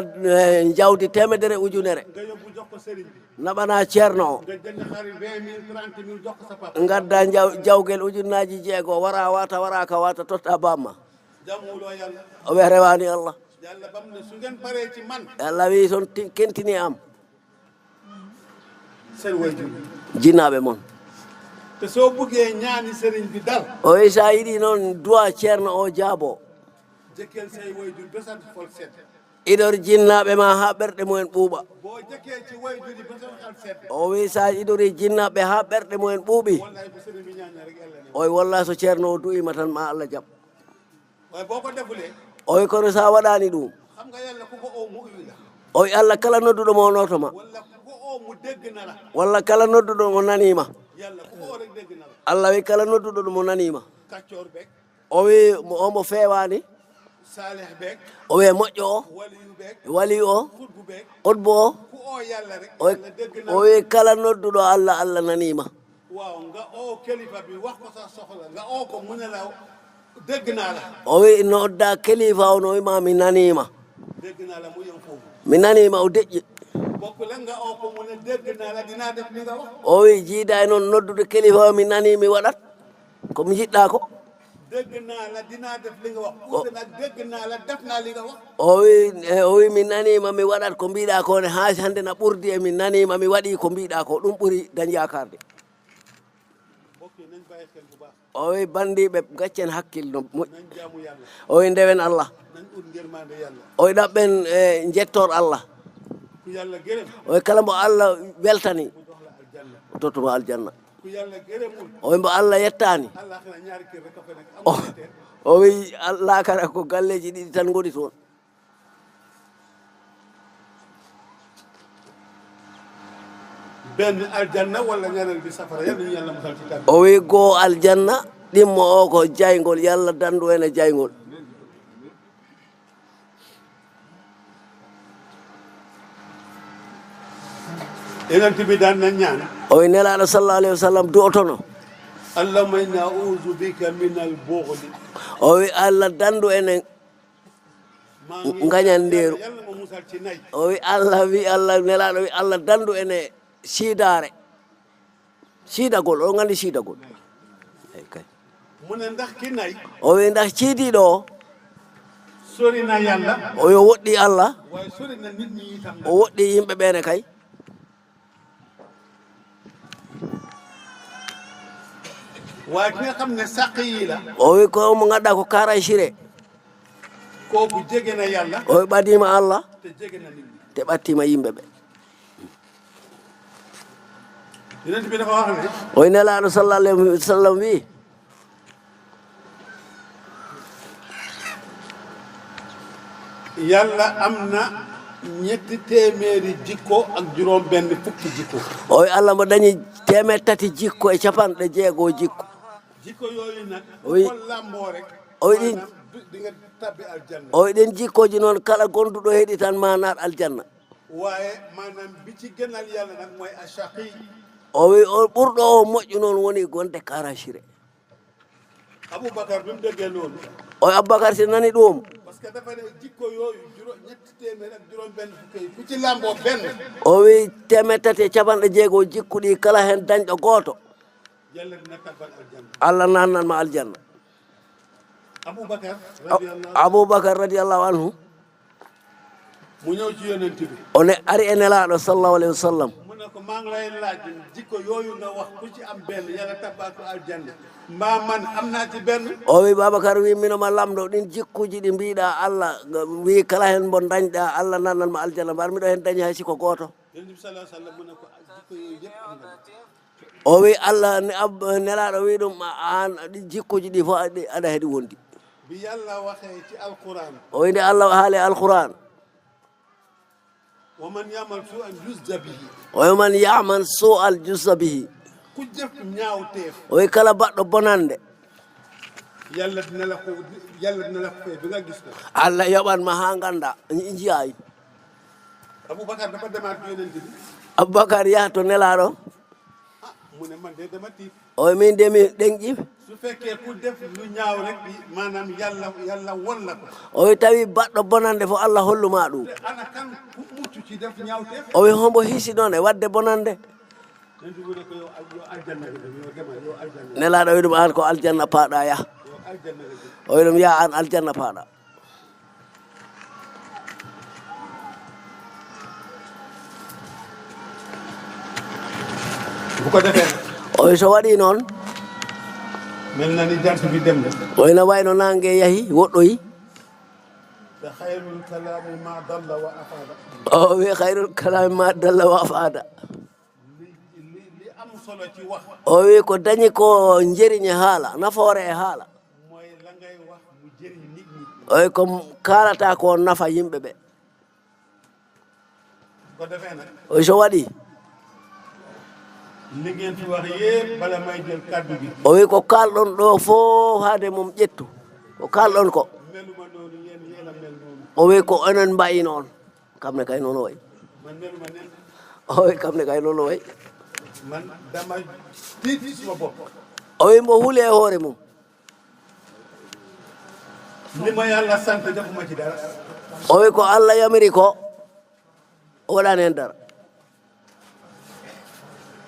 [SPEAKER 5] jawdi temedere ujunere
[SPEAKER 4] nga yóbbu jox ko sëriñ bi
[SPEAKER 5] naɓana ceerno o
[SPEAKER 4] nga jënd xaru 20 000 30 000 jox ko sa papa
[SPEAKER 5] gadda jawguel ujunnaji jeego wara wata wara ka wata totta bamma
[SPEAKER 4] jaamuwuloo yàlla
[SPEAKER 5] o wi rewani Allah
[SPEAKER 4] yàlla bam ne su ngeen paree ci man
[SPEAKER 5] Allah wi son kentini am
[SPEAKER 4] seen waajur
[SPEAKER 5] jinnaɓe mon
[SPEAKER 4] te soo buggee ñaani sëriñ bi dal
[SPEAKER 5] o wi sa yiɗi noon duwa ceerno o jaabo
[SPEAKER 4] jëkkeel say waajur ba seen xol sedd
[SPEAKER 5] iɗor jinnaɓe ma ha ɓerɗe mumen ɓuuɓa
[SPEAKER 4] boo jëkkee ci waajur yi ba seen xol sedd
[SPEAKER 5] o wi sa iɗori jinnaɓe ha ɓerɗe mumen ɓuuɓi
[SPEAKER 4] wallahi bu sëriñ bi ñaanee rek yàlla ne
[SPEAKER 5] o wi wallahi so ceerno o du'ima tan ma Allah jaɓ
[SPEAKER 4] waaye boo ko defulee
[SPEAKER 5] o wi kono sa waɗani ɗum
[SPEAKER 4] xam nga yàlla ku ko oo mu uyu la
[SPEAKER 5] o wi Allah kala nodduɗo mo notoma
[SPEAKER 4] walla ku ko oo mu dégg na la
[SPEAKER 5] walla kala nodduɗo mo nanima
[SPEAKER 4] yàlla ku ko oo rek dégg na la
[SPEAKER 5] Allah wi kala nodduɗo ɗo mo nanima
[SPEAKER 4] kàccoor beeg
[SPEAKER 5] o wi omo fewani
[SPEAKER 4] saalih beeg
[SPEAKER 5] o wi moƴƴo o
[SPEAKER 4] waliyu beeg
[SPEAKER 5] wali o
[SPEAKER 4] xutbu beeg
[SPEAKER 5] oɗbo o
[SPEAKER 4] ku oo yàlla rek
[SPEAKER 5] o
[SPEAKER 4] yàlla dégg na
[SPEAKER 5] o
[SPEAKER 4] la
[SPEAKER 5] wi kala nodduɗo Allah Allah nanima
[SPEAKER 4] waaw nga oo kilifa bi wax ko sa soxla nga oo ko mu ne la dégg naa la
[SPEAKER 5] o wi nodda kilifa o no wima mi nanima
[SPEAKER 4] dégg naa la mu yem foofu
[SPEAKER 5] mi nanima o deƴƴi
[SPEAKER 4] bokk la nga oo ko mu ne dégg naa la dinaa def li nga wax
[SPEAKER 5] o wi jiida e noon noddude kilifa o mi nani mi waɗat komi jiɗɗa ko
[SPEAKER 4] dégg naa la dinaa def li nga wax uute nag dégg naa la def naa li nga wax
[SPEAKER 5] o wi mi nanima mi waɗat ko mbiɗa ko ne haasi hande na ɓurdi e mi nanima mi waɗi ko mbiɗa ko ɗum ɓuuri dañ yakarde
[SPEAKER 4] mbokk yi nañ bàyyi xel bu baax
[SPEAKER 5] o wi bandiɓe gaccen hakkille no moƴƴi
[SPEAKER 4] nañ jaamu yàlla
[SPEAKER 5] o wi ndewen Allah
[SPEAKER 4] nañ ut ngërmande yàlla
[SPEAKER 5] o wi ɗaɓɓen jettor Allah
[SPEAKER 4] ku yàlla gërëm
[SPEAKER 5] o wi kala mbo Allah weltani
[SPEAKER 4] mu jox la aljanna
[SPEAKER 5] o tottuma aljanna
[SPEAKER 4] ku yàlla gërëmul
[SPEAKER 5] o wi mbo Allah yettani
[SPEAKER 4] àllaaxira ñaari kër rek a fa nekk
[SPEAKER 5] o
[SPEAKER 4] amul ñetteel
[SPEAKER 5] o wi lakara ko galleji ɗiɗi tan goni toon
[SPEAKER 4] benn aljanna wala ñaareel bi safara yal nañu yàlla musal ci tànn
[SPEAKER 5] o wi goo aljanna ɗimmo o ko jaygol yallah dandu ene jaygol
[SPEAKER 4] yonent bi daan na ñaan
[SPEAKER 5] o wi nelaaɗo sallallahu alayhi wa sallam du'otono
[SPEAKER 4] allahumma inna a'udhu bika min al-bughli
[SPEAKER 5] o wi Allah dandu enen ngañandeeru
[SPEAKER 4] yalla mo musal ci nay
[SPEAKER 5] o wi Allah nelaaɗo wi Allah dandu ene siidare siidagol o nganndi siidagol eyi kay
[SPEAKER 4] mu ne ndax ki nay
[SPEAKER 5] o wi ndax ciidiiɗo o
[SPEAKER 4] sori na yalla
[SPEAKER 5] o yo woɗɗi Allah
[SPEAKER 4] waaye sori na nit ñi itam
[SPEAKER 5] o woɗɗi yimɓe ɓeene kay
[SPEAKER 4] waaye ki nga xam ne sàq yi la
[SPEAKER 5] o wi ko mo ngannduɗaa ko Kara Siré
[SPEAKER 4] kooku jege na yàlla
[SPEAKER 5] o wi ɓadiima Allah
[SPEAKER 4] te jege na nit ñi
[SPEAKER 5] te ɓattiima yimɓe ɓe
[SPEAKER 4] yonent bi dafa wax ne
[SPEAKER 5] o wi nelaaɗo sallallahu alayhi wa sallam wi
[SPEAKER 4] yàlla am na ñetti téeméeri jikko ak juróom benn fukki jikko
[SPEAKER 5] o wi Allah mo dañi 300 jikko e 6 jikko
[SPEAKER 4] jikko yooyu nag
[SPEAKER 5] Oui.
[SPEAKER 4] ko lamboo rek
[SPEAKER 5] O wi ɗin-
[SPEAKER 4] maanaam di nga tabbi aljanna
[SPEAKER 5] o wi ɗen jikkoji noon kala gonɗuɗo heɗi tan ma naat aljanna
[SPEAKER 4] waaye maanaam bi ci gënal yàlla nag mooy ashaqi
[SPEAKER 5] o wi o ɓurɗo o moƴƴu noon woni gonde Kara Siré
[SPEAKER 4] aboubacar bi mu déggee loolu
[SPEAKER 5] o wi Aboubacar si nani ɗum
[SPEAKER 4] parce que dafa ne jikko yooyu ñetti téeméer ak juróom benn fukki yi ku ci lamboo benn
[SPEAKER 5] o wi 350 jikkuɗi kala hen dañɗo gooto
[SPEAKER 4] yàlla dina tabbal aljanna
[SPEAKER 5] Allah nannanma aljanna
[SPEAKER 4] aboubacar radiyallahu
[SPEAKER 5] Aboubacar radiallahu anhu
[SPEAKER 4] mu ñëw ci yonent bi
[SPEAKER 5] o ne ari e nelaaɗo sallallahu alayhi wa sallam
[SPEAKER 4] mu ne ko maa ngi lay laaj jikko yooyu nga wax ku ci am benn yàlla tabbal ko aljanna mbaa man am naa ci benn
[SPEAKER 5] o wi Babacar wi minoma lamɗo ɗin jikkuji ɗi mbiɗa Allah wi kala hen mo dañɗa Allah nannanma aljanna mbar miɗo hen dañi hay siko goto
[SPEAKER 4] yonent bi sallallahu alayhi wa sallam mu ne ko jikko yooyu yëpp am nga
[SPEAKER 5] o wi Allah nelaaɗo wi ɗum an ɗi jikkuji ɗi fof aɗa heeɗi wondi
[SPEAKER 4] bi yàlla waxee ci alquran
[SPEAKER 5] o wi nde Allah haali alquran
[SPEAKER 4] wa man yamal su an yusda bihi
[SPEAKER 5] o wi man yaman so al jussa bihi
[SPEAKER 4] ku jëf ñaawteef
[SPEAKER 5] o wi kala baɗɗo bonande
[SPEAKER 4] yàlla dina la ko fay bi nga gis ko
[SPEAKER 5] Allah yoɓanma ha ganda jiyayi
[SPEAKER 4] aboubacar dafa demaat ci yonent bi
[SPEAKER 5] Aboubacar yaha to nelaaɗo
[SPEAKER 4] mu ne man de dama tiit
[SPEAKER 5] o wi min de mi ɗenƴi
[SPEAKER 4] su fekkee ku def lu ñaaw rek maanaam yàlla won la ko
[SPEAKER 5] o wi tawi baɗɗo bonande fof Allah holluma ɗum
[SPEAKER 4] te ana kan ku mucc ci def ñaawteef
[SPEAKER 5] o wi hombo hiisi ɗon e wadde bonande
[SPEAKER 4] yonent bi ne ko yow aljanna nga dem yow demal yow aljanna
[SPEAKER 5] nelaaɗo wi ɗum an ko aljanna paaɗa yaha
[SPEAKER 4] yow aljanna nga dem
[SPEAKER 5] o wi ɗum yaha an aljanna paaɗa
[SPEAKER 4] bu ko defee nag
[SPEAKER 5] o wi so waɗi noon
[SPEAKER 4] mel na ni jant bi dem na
[SPEAKER 5] o wi no wayno nangue yahi woɗɗoyi
[SPEAKER 4] te xayrul kalaami ma dalla wa afada
[SPEAKER 5] o wi hayrul kalami ma dalla wa afada
[SPEAKER 4] li am solo ci wax
[SPEAKER 5] o wi ko dañi ko jeriñe haala nafoore e haala
[SPEAKER 4] mooy la ngay wax mu jëriñ nit ñi
[SPEAKER 5] o wi ko kalata ko nafa yimɓe ɓe
[SPEAKER 4] bu ko defee nag
[SPEAKER 5] o wi so waɗi
[SPEAKER 4] li ngeen fi wax yépp bala may jël kaddu gi
[SPEAKER 5] o wi ko kalɗon ɗo fof haade mum ƴettu ko kalɗon ko
[SPEAKER 4] meluma noonu yéen a mel noonu
[SPEAKER 5] o wi ko onon mbayi noon kamne kay noon o wayi
[SPEAKER 4] man meluma nen
[SPEAKER 5] o wi kamne kay noon o wayi
[SPEAKER 4] man dama tiit suma bopp
[SPEAKER 5] o wi mbo huuli e hoore mum
[SPEAKER 4] li ma yàlla sant defuma ci dara
[SPEAKER 5] o wi ko Allah yamiri ko o waɗani hen dara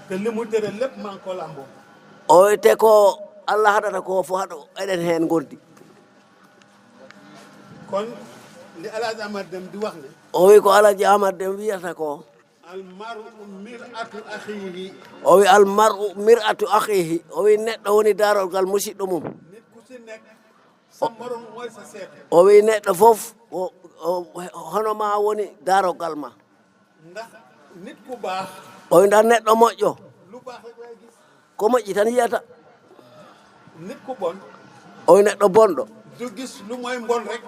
[SPEAKER 4] te li mu tere lépp maa ngi ko lamboo
[SPEAKER 5] o wi te ko Allah haɗata ko fo haɗo eɗen hen gondi
[SPEAKER 4] kon li Alaaji Amar Dem di wax ne
[SPEAKER 5] o wi ko Alaji Amar Dem wiyata ko
[SPEAKER 4] almaru mir'atu axihi
[SPEAKER 5] o wi almar'u mir'atu akhihi o wi neɗɗo woni darolgal musidɗo mum
[SPEAKER 4] nit ku si nekk sa morom mooy sa seetu
[SPEAKER 5] o wi neɗɗo fof hono ma woni darolgal ma
[SPEAKER 4] ndax nit ku baax
[SPEAKER 5] o wi ndax neɗɗo moƴƴo
[SPEAKER 4] lu baax rek lay gis
[SPEAKER 5] ko moƴƴi tan yiyata
[SPEAKER 4] nit ku bon
[SPEAKER 5] o wi neɗɗo bonɗo
[SPEAKER 4] du gis lu mooy mbon rek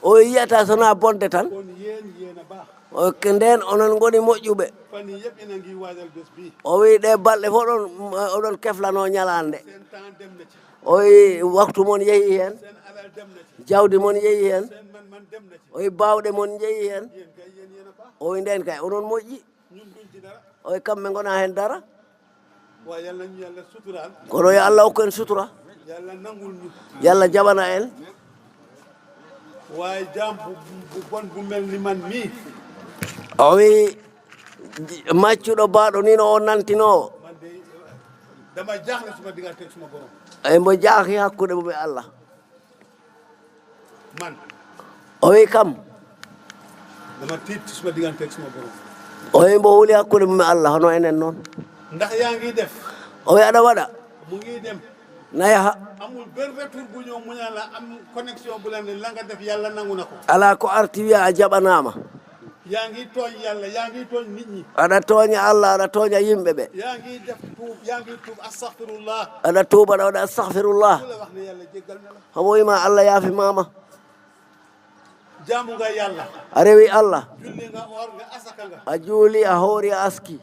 [SPEAKER 5] o wi yiyata sona bonde tan
[SPEAKER 4] kon yéen a baax
[SPEAKER 5] o ko nden onon goni moƴƴuɓe
[SPEAKER 4] fan yii yëpp ina ngi waajal bés bii
[SPEAKER 5] o wi ɗe balɗe fof oɗon keflano ñalande
[SPEAKER 4] seen temps dem na ci
[SPEAKER 5] o wi waktu mon yeehi hen
[SPEAKER 4] seen alal dem na ci
[SPEAKER 5] jawdi mon yeehi hen
[SPEAKER 4] seen man dem na ci
[SPEAKER 5] o wi bawɗe mon jeehi hen
[SPEAKER 4] yéen kay yéen a baax
[SPEAKER 5] o wi nden kay onon moƴƴi o wi kamɓe gona hen dara
[SPEAKER 4] waaye yal nañu yàlla suturaal
[SPEAKER 5] kono yo allah hokku en sutura
[SPEAKER 4] yàlla nangul ñu
[SPEAKER 5] yallah jaɓana en
[SPEAKER 4] waaye jaam bu bon bu mel ni man mii
[SPEAKER 5] o wi maccuɗo baɗo ni no o nantinowo
[SPEAKER 4] man de dama jaaxle suma diggante ak suma borom
[SPEAKER 5] mbo jaaki hakkude mum e allah
[SPEAKER 4] man
[SPEAKER 5] o wi kam
[SPEAKER 4] dama tiit suma diggante ak suma borom
[SPEAKER 5] o wi mbo huuli hakkude mum e allah hono enen noon
[SPEAKER 4] ndax yaa ngi def
[SPEAKER 5] o wi aɗa waɗa
[SPEAKER 4] mu ngi dem
[SPEAKER 5] na yaha
[SPEAKER 4] amul benn retour bu ñëw mu ñaan la am connexion bu la ne la nga def yàlla nangu na ko
[SPEAKER 5] ala ko arti wiya a jaɓanama
[SPEAKER 4] yaa ngi tooñ yàlla yaa ngi tooñ nit ñi
[SPEAKER 5] aɗa tooña allah aɗa tooña yimɓe ɓe
[SPEAKER 4] yaa ngi def tuub yaa ngi tuub astaghfirullah
[SPEAKER 5] aɗa tuuba aɗa waɗa astahfirullah
[SPEAKER 4] ku la wax ne yàlla jéggal na la
[SPEAKER 5] homo wima allah yaafimama
[SPEAKER 4] jaamu nga yàlla
[SPEAKER 5] a rewi allah
[SPEAKER 4] julli nga or nga asaka nga
[SPEAKER 5] a juuli a hoori a aski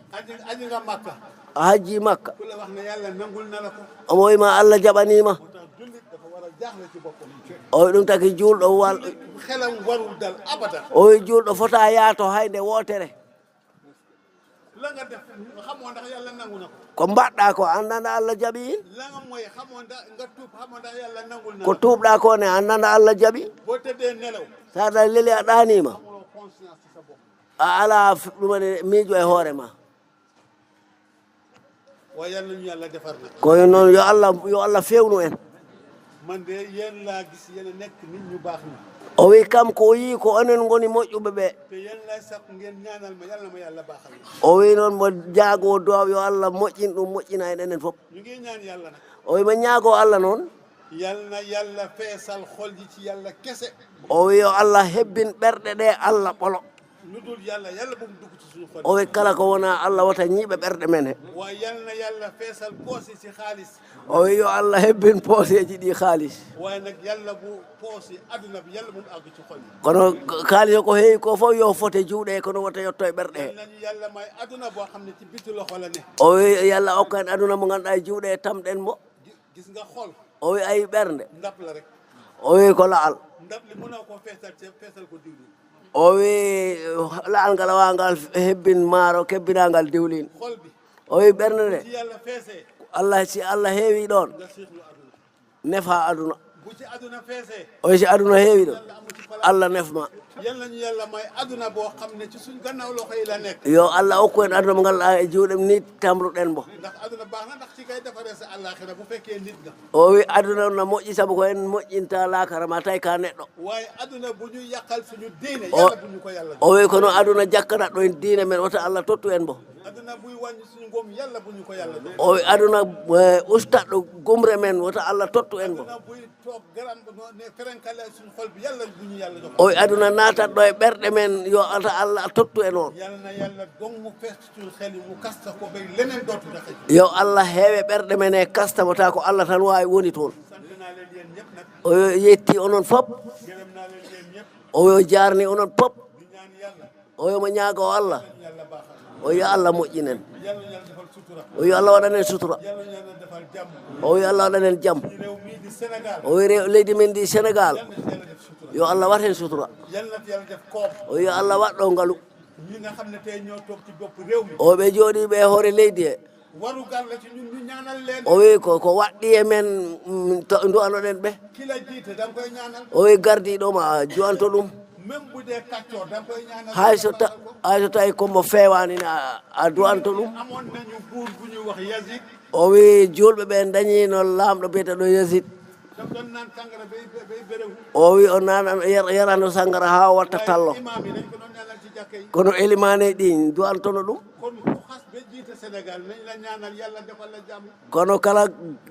[SPEAKER 4] aji nga makka
[SPEAKER 5] a hajji makka
[SPEAKER 4] ku la wax ne yàlla nangul na la ko
[SPEAKER 5] omo wima allah jaɓanima
[SPEAKER 4] moo tax jullit dafa war a jaaxle ci boppam
[SPEAKER 5] o wi ɗum taki julɗo wal
[SPEAKER 4] xelam warul dal abadan
[SPEAKER 5] o wi julɗo fota yaato hayde wootere
[SPEAKER 4] la nga def xamoo ndax yàlla nangu na ko
[SPEAKER 5] ko mbaɗɗa ko andanda allah jaɓi in
[SPEAKER 4] la nga mooy xamoo ndax nga tuub xamoo ndax yàlla nangul na
[SPEAKER 5] ko
[SPEAKER 4] la
[SPEAKER 5] tuubɗa ko ne andanda allah jaɓi
[SPEAKER 4] boo tëddee nelaw
[SPEAKER 5] saɗa leli a ɗanima
[SPEAKER 4] amoo conscience ci sa bopp
[SPEAKER 5] a ala ɗumane miijo e hoore ma
[SPEAKER 4] waaye yàlla ñu yàlla defar na
[SPEAKER 5] kono noon yo allah fewnu en
[SPEAKER 4] man de yéen laa gis yéen a nekk nit ñu baax ñi
[SPEAKER 5] o wi kam ko yii ko onen goni moƴƴuɓe ɓe
[SPEAKER 4] te yéen lay sakku ngeen ñaanal ma yàlla ma yàlla baaxal ma
[SPEAKER 5] o wi noon mo jaago duwaw yo allah moƴƴin ɗum moƴƴina en enen fof
[SPEAKER 4] ñu ngi ñaan yàlla nag
[SPEAKER 5] o wi mo ñaago allah noon
[SPEAKER 4] yal na yàlla feesal xol yi ci yàlla kese
[SPEAKER 5] o wi yo allah hebbin ɓerɗe ɗe allah ɓolo
[SPEAKER 4] lu dul yàlla yàlla bu mu dugg ci suñu xol
[SPEAKER 5] o wi kala ko wona allah wata ñiiɓe ɓerɗe men he
[SPEAKER 4] waaye yal na yàlla feesal poos yi ci xaalis
[SPEAKER 5] o wi yo allah hebbin pooseji ɗi haalis
[SPEAKER 4] waaye nag yàlla bu poos yi adduna bi yàlla bu mu àgg ci xol yi
[SPEAKER 5] kono haalis o ko heewi ko fof yo fote juuɗe kono wota yetto e ɓerɗe he
[SPEAKER 4] yal nañu yàlla may adduna boo xam ne ci biti loxo la ne
[SPEAKER 5] o wi yallah hokka en aduna mo ganduɗa e juuɗe e tamɗen mo
[SPEAKER 4] gis nga xol
[SPEAKER 5] o wi ayi ɓernde
[SPEAKER 4] ndap la rek
[SPEAKER 5] o wi ko laal
[SPEAKER 4] ndap li mënoo ko feesal ko diwlin
[SPEAKER 5] o wi laal ngal awa ngal hebbin maaro kebbinagal diwlin
[SPEAKER 4] xol bi
[SPEAKER 5] o wi ɓernde nde
[SPEAKER 4] ci yàlla feesee
[SPEAKER 5] allah si allah heewi ɗon
[SPEAKER 4] nga siixlu adduna
[SPEAKER 5] nefa aduna
[SPEAKER 4] bu ci adduna feesee
[SPEAKER 5] o wi si aduna heewi ɗon
[SPEAKER 4] yàlla amu ci pala
[SPEAKER 5] allah nefma
[SPEAKER 4] yal nañu yàlla may adduna boo xam ne ci suñ gannaaw loxo yi la nekk
[SPEAKER 5] yo allah hokku en aduna mo ganduɗa e juuɗe ni tamruɗen mo
[SPEAKER 4] ndax adduna baax na ndax ci kay defaree sa àllaaxira bu fekkee nit nga
[SPEAKER 5] o wi aduna no moƴƴi saabu ko en moƴƴinta laakara ma tawi ka neɗɗo
[SPEAKER 4] waaye adduna bu ñu yàqal suñu diine
[SPEAKER 5] O-
[SPEAKER 4] yàlla bu ñu ko yàlla
[SPEAKER 5] o wi kono aduna jakkanat ɗo en diine men wota allah tottu en mo
[SPEAKER 4] adduna buy wàññi suñu ngom yàlla bu ñu ko yàlla jox
[SPEAKER 5] o wi aduna ustat ɗo gumre men wota allah tottu en mo
[SPEAKER 4] adduna buy toog garam ne ferenkale suñu xol bi yàlla bu ñu yàlla jox
[SPEAKER 5] o wi aduna natat ɗo e ɓerɗe men yo ata allah tottu en on
[SPEAKER 4] yàlla na yàlla dong mu fees suñu xel yi mu kasta ko ba leneen dootu jaxe
[SPEAKER 5] yo allah heewe ɓerɗe men e kastamo ta ko allah tan wawi woni toon
[SPEAKER 4] sant naa leen yéen ñëpp nag
[SPEAKER 5] o yetti onon fop
[SPEAKER 4] gërëm naa leen yéen ñëpp
[SPEAKER 5] o jarni onon fop
[SPEAKER 4] di ñaan yàlla
[SPEAKER 5] o yomo ñaago allah
[SPEAKER 4] yàlla baaxal
[SPEAKER 5] o yo allah moƴƴinen
[SPEAKER 4] yàlla ñu yàlla defal sutura
[SPEAKER 5] o yo allah waɗanen sutura
[SPEAKER 4] yàlla ñu yàlla defal jàmm
[SPEAKER 5] o yo allah waɗanen jaam
[SPEAKER 4] ci réew mii di Sénégal
[SPEAKER 5] o wi leydi men ndi sénégal
[SPEAKER 4] yàlla na ci yàlla def sutura
[SPEAKER 5] yo allah waten sutura
[SPEAKER 4] yàlla na ci yàlla def koom
[SPEAKER 5] o yo allah waɗɗo ngalu
[SPEAKER 4] ñi nga xam ne tey ñoo toog ci bopp réew mi
[SPEAKER 5] o ɓe jooɗiɓe e hoore leydi he
[SPEAKER 4] waru gar la ci ñun ñu ñaanal leen
[SPEAKER 5] o wi ko waɗɗi e men duwanoɗen ɓe
[SPEAKER 4] ki la jiite da nga koy ñaanal
[SPEAKER 5] o wi gardiɗoma juwanto ɗum
[SPEAKER 4] même bu dee kàccoor da nga koy ñaanal
[SPEAKER 5] hay so tawi komo fewani a duwanto ɗum
[SPEAKER 4] amoon nañu buur bu ñuy wax Yazid
[SPEAKER 5] o wi julɓe ɓe dañino lamɗo biyeteɗo yasid
[SPEAKER 4] daf doon naan sangara bay béréw
[SPEAKER 5] o wi o nana yarano sangara ha watta tallo
[SPEAKER 4] imaam yi dañ ko doon ñaanal ci jàkka yi
[SPEAKER 5] kono elimane ɗi duwantono ɗum
[SPEAKER 4] kon ku xas ba jiite Sénégal nañ la ñaanal yàlla defal la jàmm
[SPEAKER 5] kono kala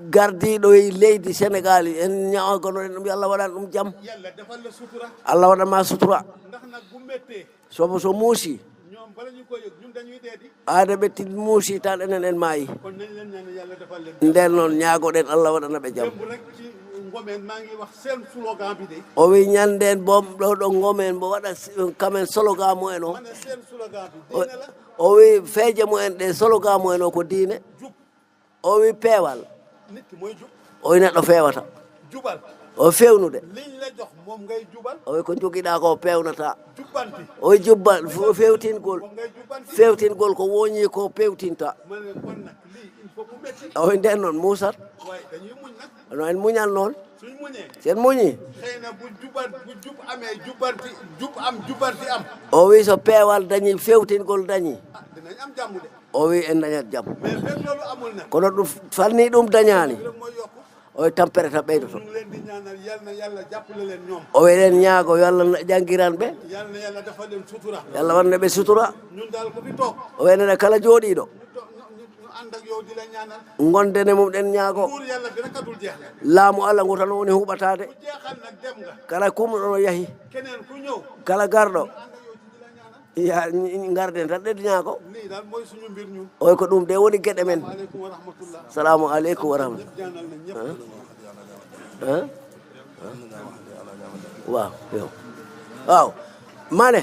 [SPEAKER 5] gardiɗo e leydi sénégal en ñagonoɗen ɗum yo allah waɗan ɗum jaam
[SPEAKER 4] yàlla defal la sutura
[SPEAKER 5] allah waɗanma sutura
[SPEAKER 4] ndax nag bu méttee
[SPEAKER 5] sobo so muusi
[SPEAKER 4] ñoom bala ñu ko yëg ñun dañuy deedi
[SPEAKER 5] aade ɓe tid muusi tan enen en maayi
[SPEAKER 4] kon nañ leen ñaan yàlla defal leen
[SPEAKER 5] nden noon ñaagoɗen allah waɗana ɓe jaam
[SPEAKER 4] démb rek ci ngomeen maa ngi wax seen slogan bi de
[SPEAKER 5] o wi ñanden bom ɗo ɗo gomen mbo waɗa kamen slogan mumen o
[SPEAKER 4] ma ne seen slogan bi diine la
[SPEAKER 5] o wi feeje mumen ɗe slogan mumen o ko diine
[SPEAKER 4] jub
[SPEAKER 5] o wi peewal
[SPEAKER 4] nit ki mooy jub
[SPEAKER 5] o wi neɗɗo feewata
[SPEAKER 4] jubal
[SPEAKER 5] o fewnude
[SPEAKER 4] liñ la jox moom ngay jubal
[SPEAKER 5] o wi ko jogiɗa ko pewnata
[SPEAKER 4] jubbanti
[SPEAKER 5] o wi jubba fewtingol
[SPEAKER 4] moom ngay jubbanti
[SPEAKER 5] fewtingol ko woñi ko pewtinta
[SPEAKER 4] ma ne kon nag lii il faut mu métti
[SPEAKER 5] o wi nden noon musat
[SPEAKER 4] waaye dañuy muñ nag
[SPEAKER 5] no en muñal noon
[SPEAKER 4] suñ muñee
[SPEAKER 5] sen muñi
[SPEAKER 4] xëy na bu jub amee jubbanti am
[SPEAKER 5] o wi so peewal dañi fewtingol dañi
[SPEAKER 4] dinañ am jàmm de
[SPEAKER 5] o wi en dañat jaam
[SPEAKER 4] mais fekk loolu amul nag
[SPEAKER 5] kono ɗum fanni ɗum dañani
[SPEAKER 4] rek mooy yokku
[SPEAKER 5] o wi tampere ta ɓeydoto
[SPEAKER 4] ñu ngi leen di ñaanal yal na yàlla jàppale leen ñoom
[SPEAKER 5] o wi eɗen ñaago yo allah jangguiran ɓe
[SPEAKER 4] yal na yàlla dafa leen sutura
[SPEAKER 5] yo allah wanne ɓe sutura
[SPEAKER 4] ñun daal ko fi toog
[SPEAKER 5] o wi enene kala jooɗiɗo
[SPEAKER 4] ñu ànd ak yow di la ñaanal
[SPEAKER 5] gondene mum ɗen ñaago
[SPEAKER 4] nguur yàlla bi rek a dul jeex
[SPEAKER 5] laamu allah ngu tan woni huɓatade
[SPEAKER 4] ku jeexal nag dem nga
[SPEAKER 5] kala kumɗo no yahi
[SPEAKER 4] keneen ku ñëw
[SPEAKER 5] kala garɗo
[SPEAKER 4] ànd ak yow ci di la ñaanal
[SPEAKER 5] ya garden tan ɗen ñaago
[SPEAKER 4] lii daal mooy suñu mbir ñun
[SPEAKER 5] o wi ko ɗum de woni gueɗe men
[SPEAKER 4] waaleykum wa rahmatullah
[SPEAKER 5] salamu aleykum wa rahmatullah
[SPEAKER 4] ñëpp ñaanal nañ ñëpp
[SPEAKER 5] waaw yow waaw mane